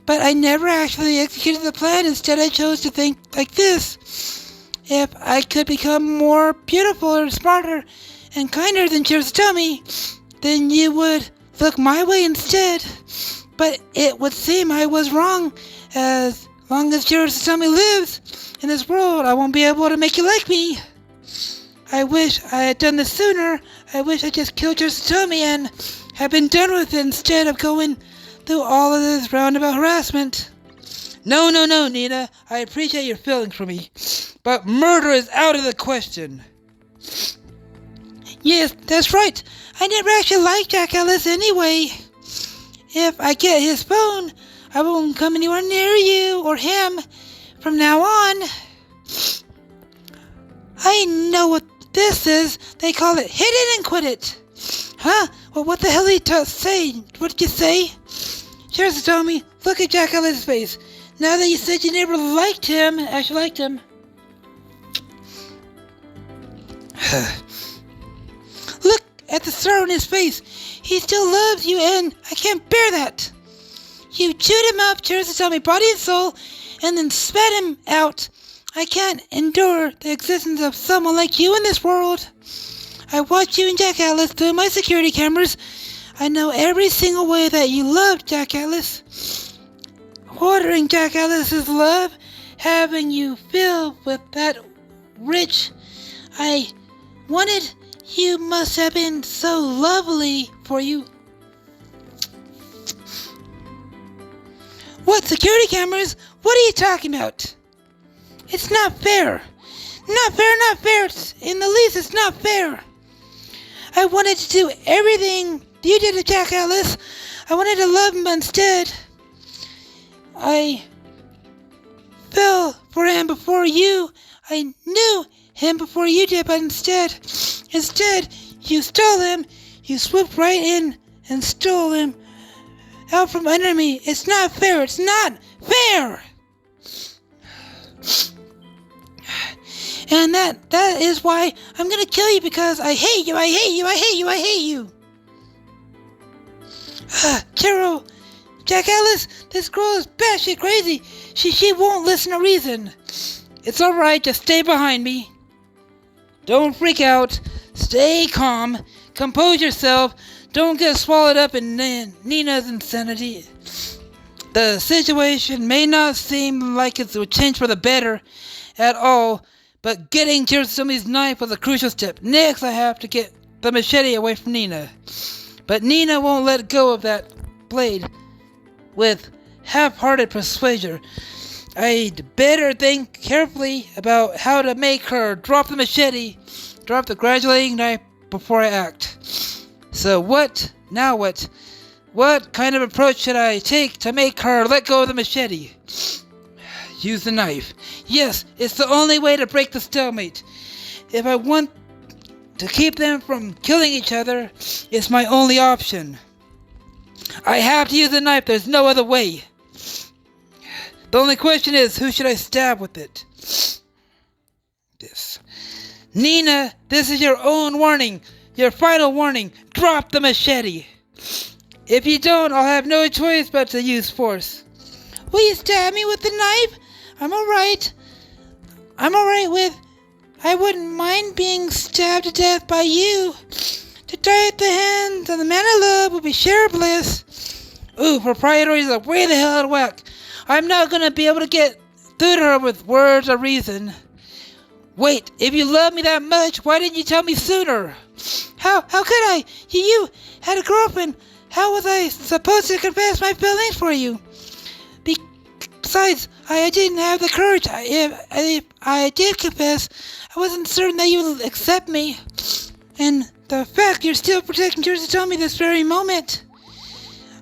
But I never actually executed the plan. Instead, I chose to think like this. If I could become more beautiful or smarter and kinder than Cheers to tell me, then you would look my way instead. But it would seem I was wrong. As long as Cheers to tell me lives in this world, I won't be able to make you like me. I wish I had done this sooner. I wish I just killed Cheers to tell me and had been done with it instead of going through all of this roundabout harassment. No, Nina. I appreciate your feelings for me, but murder is out of the question. Yes, that's right. I never actually liked Jack Ellis anyway. If I get his phone, I won't come anywhere near you or him from now on. I know what this is. They call it hit it and quit it. Huh? Well, what the hell did he say? What did you say? Cheers told me, look at Jack Ellis' face. Now that you said you never liked him, actually liked him. Look at the sorrow in his face. He still loves you, and I can't bear that. You chewed him up, Jerusalem, body and soul, and then spat him out. I can't endure the existence of someone like you in this world. I watch you and Jack Atlas through my security cameras. I know every single way that you loved Jack Atlas. Ordering Jack Atlas's love, having you filled with that rich I wanted, you must have been so lovely for you. What, security cameras? What are you talking about? It's not fair. Not fair, not fair. In the least, it's not fair. I wanted to do everything you did to Jack Atlas. I wanted to love him, but instead, I fell for him before you. I knew him before you did, but instead, you stole him. You swooped right in and stole him out from under me. It's not fair. It's not fair. And that is why I'm gonna kill you, because I hate you, I hate you, I hate you, I hate you. Carol, Jack Atlas, this girl is batshit crazy. She won't listen to reason. It's alright, just stay behind me. Don't freak out. Stay calm. Compose yourself. Don't get swallowed up in Nina's insanity. The situation may not seem like it would change for the better at all, but getting Jerusalem's knife was a crucial step. Next, I have to get the machete away from Nina. But Nina won't let go of that blade with half-hearted persuasion. I'd better think carefully about how to make her drop the machete, drop the graduating knife before I act. So what? Now what? What kind of approach should I take to make her let go of the machete? Use the knife. Yes, it's the only way to break the stalemate. If I want to keep them from killing each other, it's my only option. I have to use the knife. There's no other way. The only question is, who should I stab with it? This. Nina, this is your own warning. Your final warning. Drop the machete. If you don't, I'll have no choice but to use force. Will you stab me with the knife? I'm alright. I wouldn't mind being stabbed to death by you. To die at the hands of the man I love would be sheer bliss. Ooh, her priorities are way the hell out of whack. I'm not gonna be able to get through to her with words or reason. Wait, if you love me that much, why didn't you tell me sooner? How could I? You had a girlfriend. How was I supposed to confess my feelings for you? Besides, I didn't have the courage. If I did confess, I wasn't certain that you would accept me. And the fact you're still protecting yours to tell me this very moment.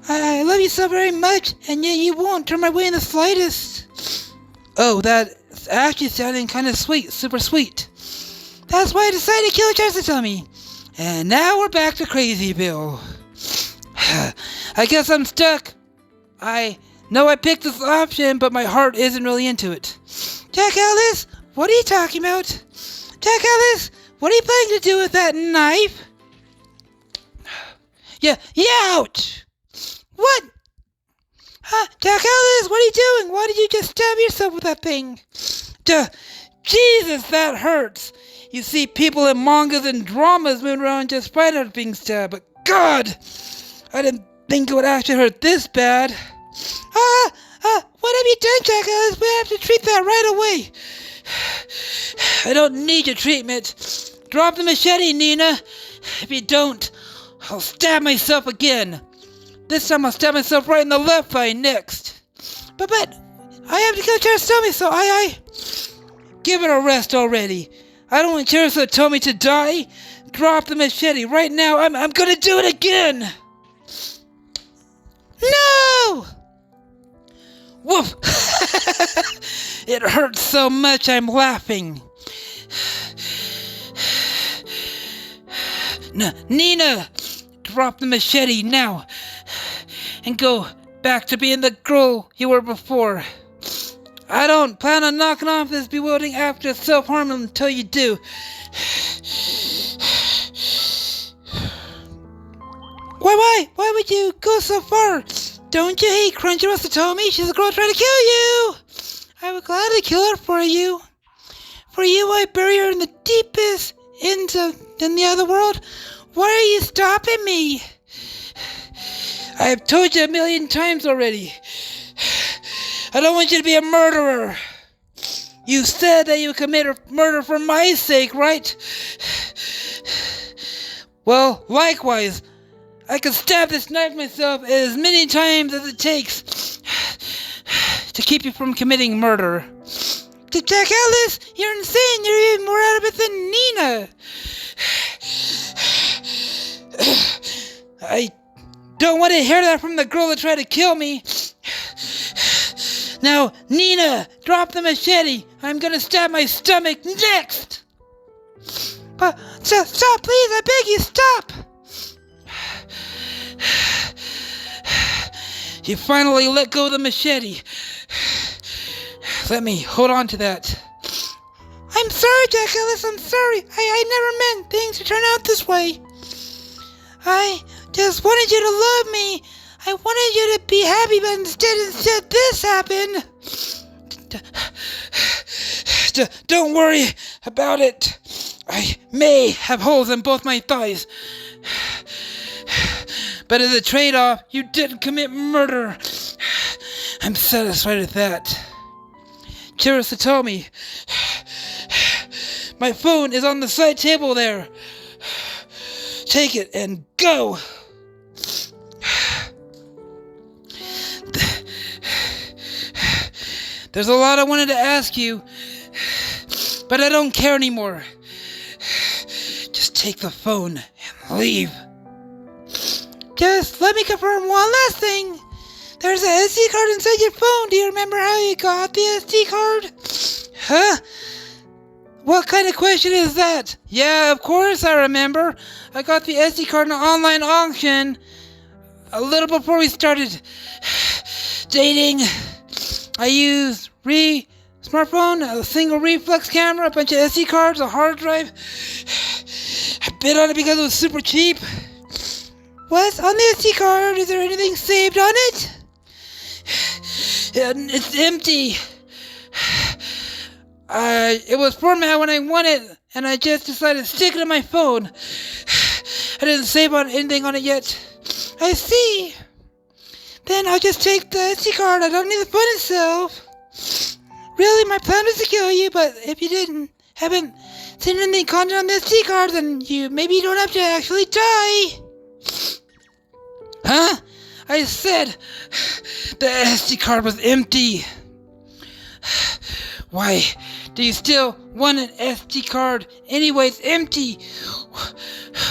I love you so very much, and yet you won't turn my way in the slightest. Oh, that's actually sounding kind of sweet, super sweet. That's why I decided to kill Jessica. And now we're back to Crazyville. I guess I'm stuck. I know I picked this option, but my heart isn't really into it. Jack Atlas, what are you talking about? Jack Atlas, what are you planning to do with that knife? Yeah, ouch! What? Jack Atlas, what are you doing? Why did you just stab yourself with that thing? Jesus, that hurts. You see people in mangas and dramas moving around just fine out being stabbed, but God, I didn't think it would actually hurt this bad. What have you done, Jack Atlas? We have to treat that right away. I don't need your treatment. Drop the machete, Nina. If you don't, I'll stab myself again. This time I'll stab myself right in the left thigh next. But I have to kill Cherisomi, so I give it a rest already. I don't want Cherisomi to die. Drop the machete right now. I'm gonna do it again. No! Woof! It hurts so much I'm laughing. Nina! Drop the machete now. And go back to being the girl you were before. I don't plan on knocking off this bewildering act of self-harm until you do. Why would you go so far? Don't you hate Crunchyroll Satomi? She's a girl trying to kill you! I would gladly kill her for you. For you, I bury her in the deepest ends in the other world. Why are you stopping me? I have told you 1,000,000 times already. I don't want you to be a murderer. You said that you commit murder for my sake, right? Well, likewise, I could stab this knife myself as many times as it takes to keep you from committing murder. Jack Ellis, you're insane. You're even more out of it than Nina. I don't want to hear that from the girl that tried to kill me. Now, Nina, drop the machete. I'm gonna stab my stomach next. But stop, please. I beg you, stop. You finally let go of the machete. Let me hold on to that. I'm sorry, Jack Ellis, I'm sorry. I never meant things to turn out this way. I just wanted you to love me. I wanted you to be happy, but instead this happened. Don't worry about it. I may have holes in both my thighs. But as a trade-off, you didn't commit murder. I'm satisfied with that. Chiro Satomi, my phone is on the side table there. Take it and go. There's a lot I wanted to ask you, but I don't care anymore. Just take the phone and leave. Just let me confirm one last thing. There's a SD card inside your phone. Do you remember how you got the SD card? Huh? What kind of question is that? Yeah, of course I remember. I got the SD card in an online auction a little before we started dating. I used smartphone, a single reflex camera, a bunch of SD cards, a hard drive. I bid on it because it was super cheap. What's on the SD card? Is there anything saved on it? It's empty. It was formatted when I won it, and I just decided to stick it in my phone. I didn't save on anything on it yet. I see. Then I'll just take the SD card. I don't need the phone itself. Really, my plan was to kill you, but if you haven't seen any content on the SD card, then maybe you don't have to actually die. Huh? I said the SD card was empty. Why do you still want an SD card? Anyway, it's empty.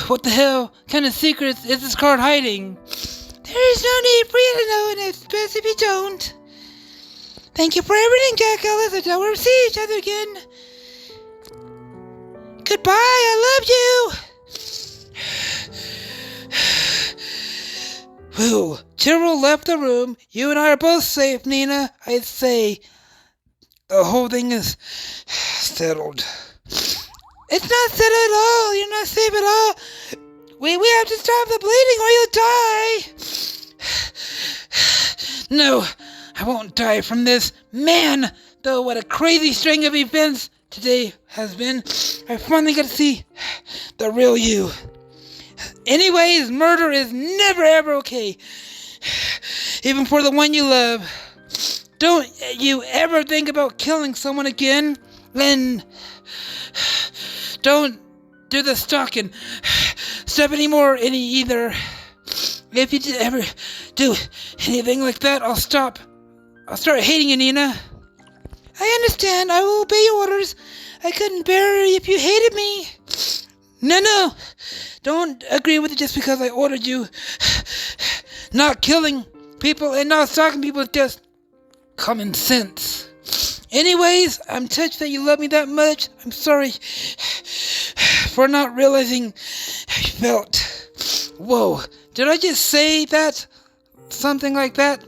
What the hell kind of secrets is this card hiding? There is no need for you to know, and it's best if you don't. Thank you for everything, Jack Ellis. Until we'll see each other again. Goodbye, I love you. Whew. Chiro left the room. You and I are both safe, Nina. I'd say the whole thing is settled. It's not settled at all. You're not safe at all. We have to stop the bleeding or you'll die. No, I won't die from this. Man, though, what a crazy string of events today has been. I finally got to see the real you. Anyways, murder is never ever okay. Even for the one you love. Don't you ever think about killing someone again. And don't do the stalking stuff anymore either. If you ever do anything like that, I'll start hating you, Nina. I understand. I will obey your orders. I couldn't bear it if you hated me. No. Don't agree with it just because I ordered you. Not killing people and not stalking people is just common sense. Anyways, I'm touched that you love me that much. I'm sorry for not realizing how you felt. Whoa, did I just say that? Something like that?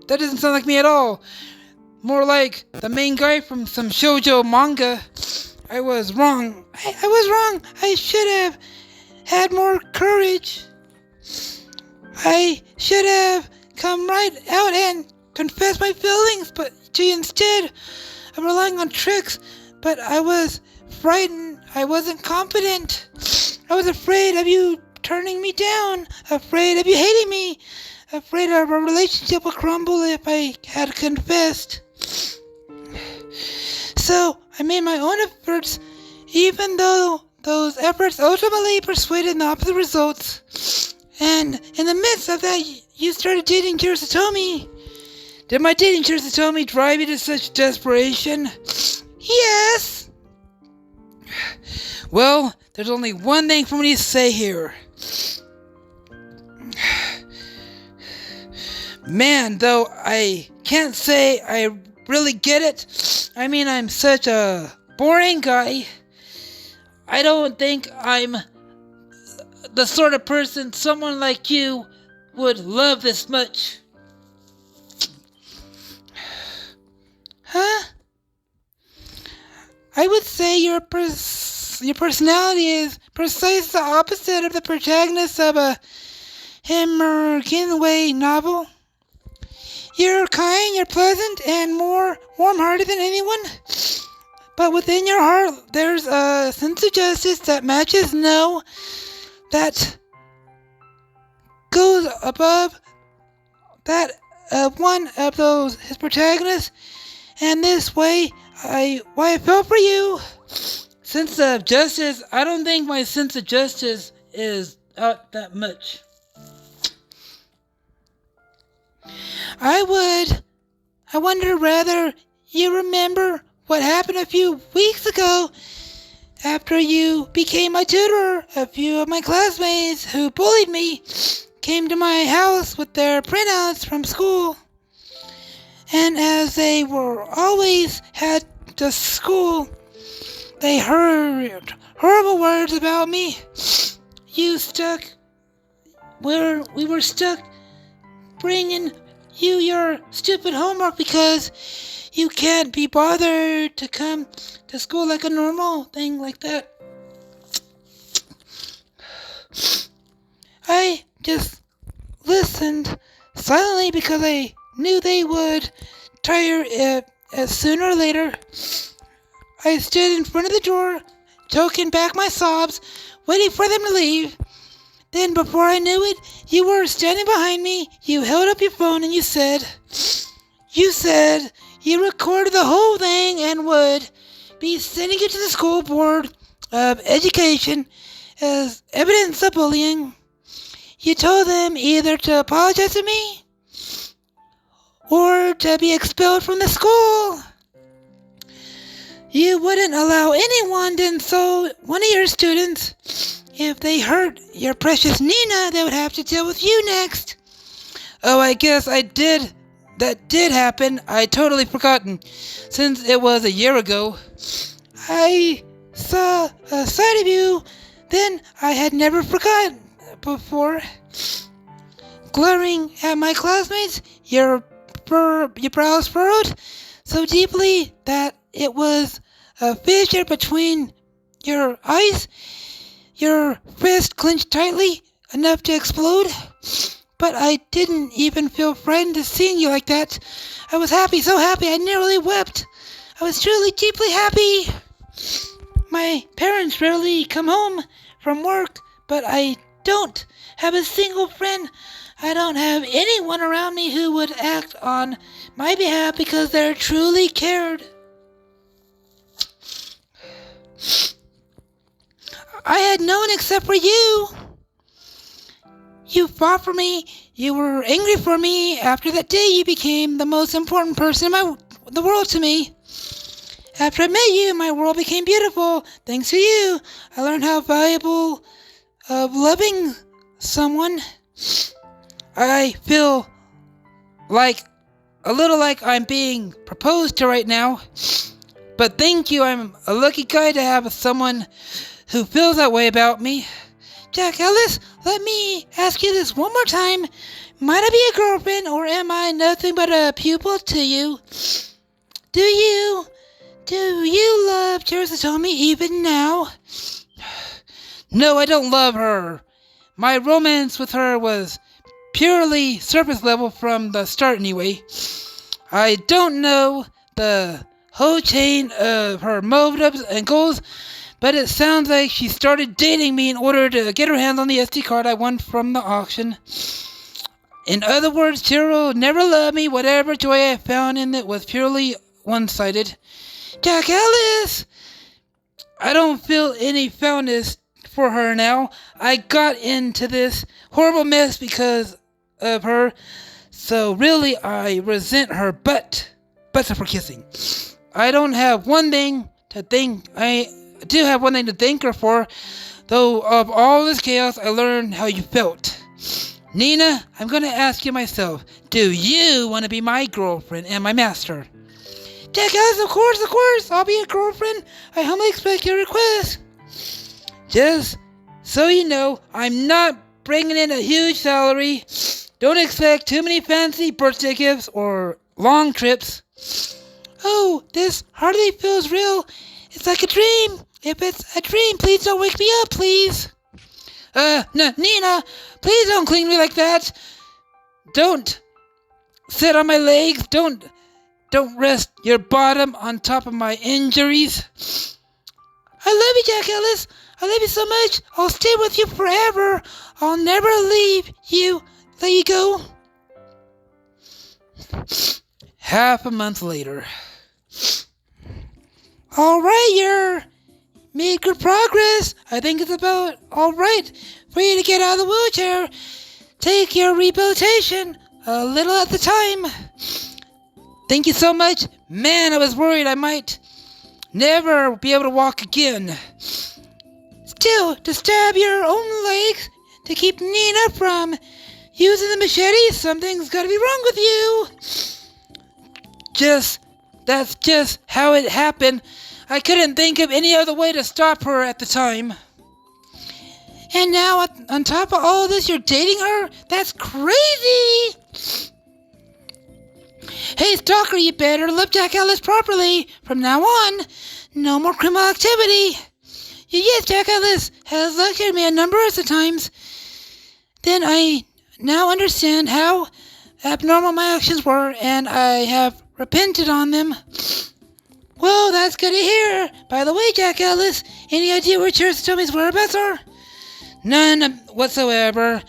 That doesn't sound like me at all. More like the main guy from some shoujo manga. I was wrong. I was wrong. I should have had more courage. I should have come right out and confessed my feelings, but instead of relying on tricks. But I was frightened. I wasn't confident. I was afraid of you turning me down, afraid of you hating me, afraid our relationship would crumble if I had confessed. So I made my own efforts, even though those efforts ultimately persuaded the opposite results. And in the midst of that, you started dating Chirusatomi. Did my dating Chirusatomi drive you to such desperation? Yes! Well, there's only one thing for me to say here. Man, though I can't say I really get it. I mean, I'm such a boring guy. I don't think I'm the sort of person someone like you would love this much. Huh? I would say your personality is precisely the opposite of the protagonist of a Hemmerkinway novel. You're kind, you're pleasant, and more warm-hearted than anyone. But within your heart, there's a sense of justice that matches no, that goes above that of one of those his protagonists. And this way, I felt for you. Sense of justice? I don't think my sense of justice is out that much. I wonder whether you remember what happened a few weeks ago after you became my tutor. A few of my classmates who bullied me came to my house with their printouts from school. And as they were always had to school, they heard horrible words about me. We were stuck bringing you your stupid homework because you can't be bothered to come to school like a normal thing like that. I just listened silently because I knew they would tire it sooner or later. I stood in front of the door, choking back my sobs, waiting for them to leave. Then before I knew it, you were standing behind me, you held up your phone and you said you recorded the whole thing and would be sending it to the school board of education as evidence of bullying. You told them either to apologize to me or to be expelled from the school. You wouldn't allow anyone to insult one of your students. If they hurt your precious Nina, they would have to deal with you next. Oh, I guess that did happen. I totally forgotten, since it was a year ago. I saw a side of you then I had never forgotten before. Glaring at my classmates, your brows furrowed so deeply that it was a fissure between your eyes. Your fist clenched tightly, enough to explode. But I didn't even feel frightened to seeing you like that. I was happy, so happy, I nearly wept. I was truly, deeply happy. My parents rarely come home from work, but I don't have a single friend. I don't have anyone around me who would act on my behalf because they're truly cared. I had no one except for you. You fought for me. You were angry for me. After that day, you became the most important person in the world to me. After I met you, my world became beautiful. Thanks to you, I learned how valuable of loving someone. I feel like a little like I'm being proposed to right now. But thank you. I'm a lucky guy to have someone who feels that way about me. Jack Ellis, let me ask you this one more time. Might I be a girlfriend, or am I nothing but a pupil to you? Do you love Chirusatomi even now? No, I don't love her. My romance with her was purely surface level from the start anyway. I don't know the whole chain of her motives and goals, but it sounds like she started dating me in order to get her hands on the SD card I won from the auction. In other words, Cheryl never loved me. Whatever joy I found in it was purely one-sided. Jack Ellis! I don't feel any fondness for her now. I got into this horrible mess because of her, so really I resent her butts for kissing. I do have one thing to thank her for, though of all this chaos I learned how you felt. Nina, I'm going to ask you myself, do you want to be my girlfriend and my master? Jack Ellis, of course, I'll be your girlfriend. I humbly expect your request. Just so you know, I'm not bringing in a huge salary. Don't expect too many fancy birthday gifts or long trips. Oh, this hardly feels real. It's like a dream. If it's a dream, please don't wake me up, please. Nina, please don't cling to me like that. Don't sit on my legs. Don't rest your bottom on top of my injuries. I love you, Jack Ellis. I love you so much. I'll stay with you forever. I'll never leave you. Let you go. Half a month later. All right, you're made good progress. I think it's about all right for you to get out of the wheelchair. Take your rehabilitation a little at the time. Thank you so much. Man, I was worried I might never be able to walk again. Still, to stab your own legs to keep Nina from using the machete, something's gotta be wrong with you. That's just how it happened. I couldn't think of any other way to stop her at the time. And now, on top of all this, you're dating her? That's crazy! Hey, stalker, you better love Jack Ellis properly. From now on, no more criminal activity. Yes, Jack Ellis has lectured me a number of times. Then I now understand how abnormal my actions were, and I have repented on them. Well, that's good to hear. By the way, Jack Ellis, any idea where Tommy's whereabouts are? None whatsoever.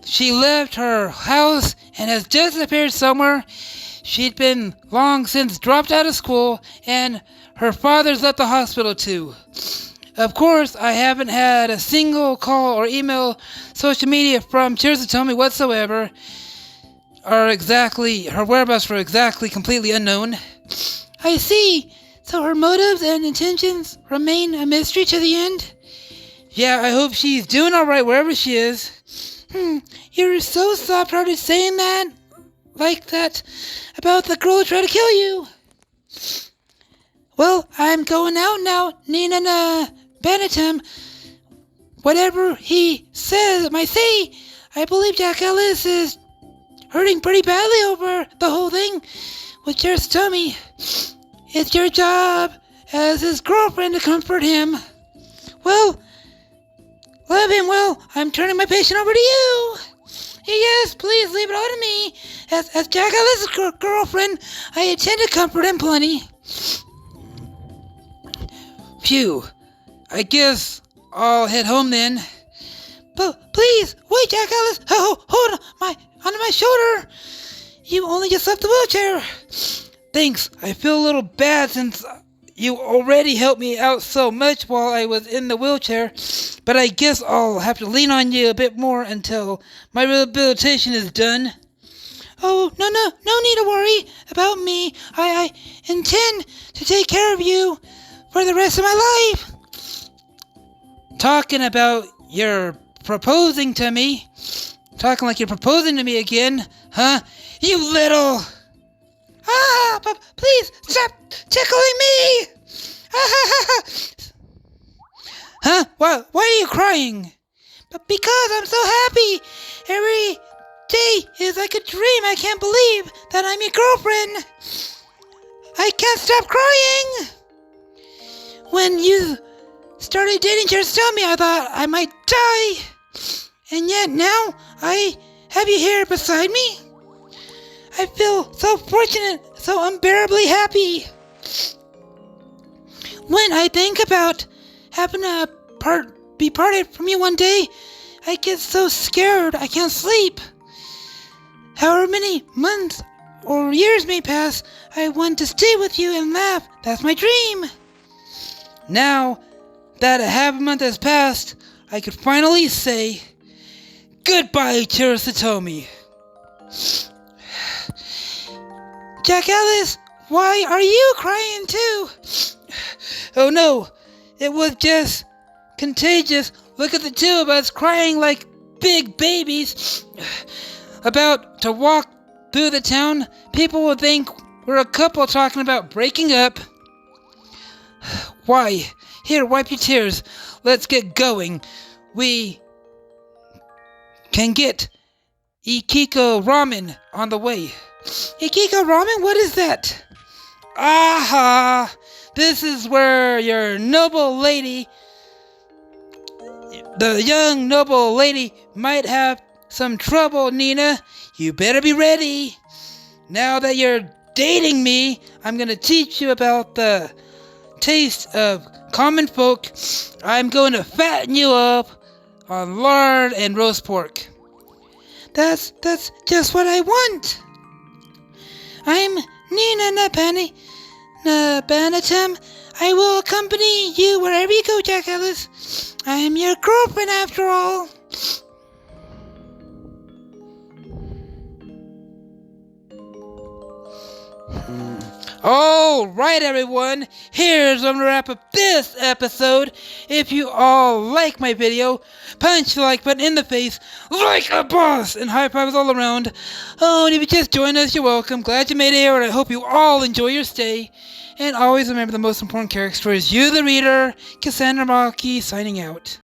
She left her house and has just appeared somewhere. She'd been long since dropped out of school, and her father's left the hospital too. Of course, I haven't had a single call or email, social media from Tommy whatsoever. Her whereabouts were exactly completely unknown. I see. So her motives and intentions remain a mystery to the end? Yeah, I hope she's doing alright wherever she is. You're so soft-hearted saying that, like that, about the girl who tried to kill you. Well, I'm going out now, Nina Banatam. Whatever he might say, I believe Jack Ellis is hurting pretty badly over the whole thing with Jared's tummy. It's your job as his girlfriend to comfort him. Well, love him well. I'm turning my patient over to you. Yes, please leave it all to me. As Jack Ellis' girlfriend, I intend to comfort him plenty. Phew. I guess I'll head home then. But please, wait, Jack Ellis. Oh, hold on, onto my shoulder. You only just left the wheelchair. Thanks. I feel a little bad since you already helped me out so much while I was in the wheelchair. But I guess I'll have to lean on you a bit more until my rehabilitation is done. Oh, no need to worry about me. I intend to take care of you for the rest of my life. Talking about your proposing to me. Talking like you're proposing to me again, huh? You little... but please, stop tickling me! Huh? Why are you crying? But because I'm so happy. Every day is like a dream. I can't believe that I'm your girlfriend. I can't stop crying. When you started dating Jared Stomey, I thought I might die. And yet now I have you here beside me? I feel so fortunate, so unbearably happy. When I think about having to be parted from you one day, I get so scared I can't sleep. However many months or years may pass, I want to stay with you and laugh. That's my dream. Now that a half a month has passed, I could finally say goodbye, Terasatomi. Jack Alice, why are you crying too? Oh no, it was just contagious. Look at the two of us crying like big babies. About to walk through the town, people will think we're a couple talking about breaking up. Why? Here, wipe your tears. Let's get going. We can get Ikiko Ramen on the way. Ikiko Ramen? What is that? Aha! This is where your noble lady, the young noble lady, might have some trouble, Nina. You better be ready. Now that you're dating me, I'm gonna teach you about the taste of common folk. I'm going to fatten you up on lard and roast pork. That's just what I want. I'm Nina Nabanatum. I will accompany you wherever you go, Jack Ellis. I am your girlfriend after all. Alright everyone, here's where I'm gonna wrap up this episode. If you all like my video, punch the like button in the face like a boss and high fives all around. Oh, and if you just joined us, you're welcome. Glad you made it here, and I hope you all enjoy your stay. And always remember, the most important character is you, the reader. Cassandra Maki signing out.